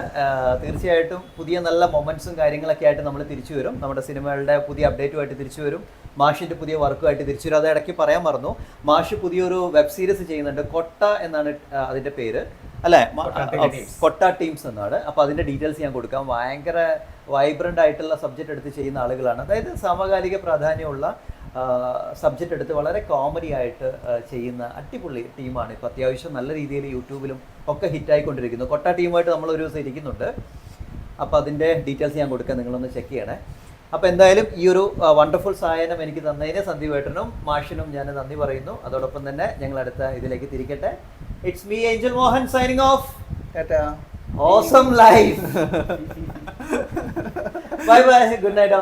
തീർച്ചയായിട്ടും പുതിയ നല്ല മൊമെൻറ്റ്സും കാര്യങ്ങളൊക്കെ ആയിട്ട് നമ്മൾ തിരിച്ചു വരും. നമ്മുടെ സിനിമകളുടെ പുതിയ അപ്ഡേറ്റുമായിട്ട് തിരിച്ചു വരും. മാഷിൻ്റെ പുതിയ വർക്കുമായിട്ട് തിരിച്ചു വരും. അത് ഇടയ്ക്ക് പറയാൻ മറന്നു. മാഷ് പുതിയൊരു വെബ് സീരീസ് ചെയ്യുന്നുണ്ട്. കൊട്ട എന്നാണ് അതിൻ്റെ പേര് അല്ലേ? കൊട്ട ടീംസ് എന്നാണ്. അപ്പോൾ അതിൻ്റെ ഡീറ്റെയിൽസ് ഞാൻ കൊടുക്കാം. ഭയങ്കര വൈബ്രൻ്റ് ആയിട്ടുള്ള സബ്ജക്റ്റ് എടുത്ത് ചെയ്യുന്ന ആളുകളാണ്. അതായത് സമകാലിക പ്രാധാന്യമുള്ള സബ്ജക്റ്റ് എടുത്ത് വളരെ കോമഡി ആയിട്ട് ചെയ്യുന്ന അടിപൊളി ടീമാണ്. ഇപ്പോൾ അത്യാവശ്യം നല്ല രീതിയിൽ യൂട്യൂബിലും ഒക്കെ ഹിറ്റായിക്കൊണ്ടിരിക്കുന്നു. കൊട്ട ടീമുമായിട്ട് നമ്മൾ ഒരു ദിവസം ഇരിക്കുന്നുണ്ട്. അപ്പോൾ അതിൻ്റെ ഡീറ്റെയിൽസ് ഞാൻ കൊടുക്കാം, നിങ്ങളൊന്ന് ചെക്ക് ചെയ്യണേ. അപ്പോൾ എന്തായാലും ഈ ഒരു വണ്ടർഫുൾ സായനം എനിക്ക് തന്നതിന് സന്ദീപേട്ടനും മാഷിനും ഞാൻ നന്ദി പറയുന്നു. അതോടൊപ്പം തന്നെ ഞങ്ങൾ അടുത്ത ഇതിലേക്ക് തിരിക്കട്ടെ. It's me Angel Mohan signing off. Awesome life. Bye bye. Good night.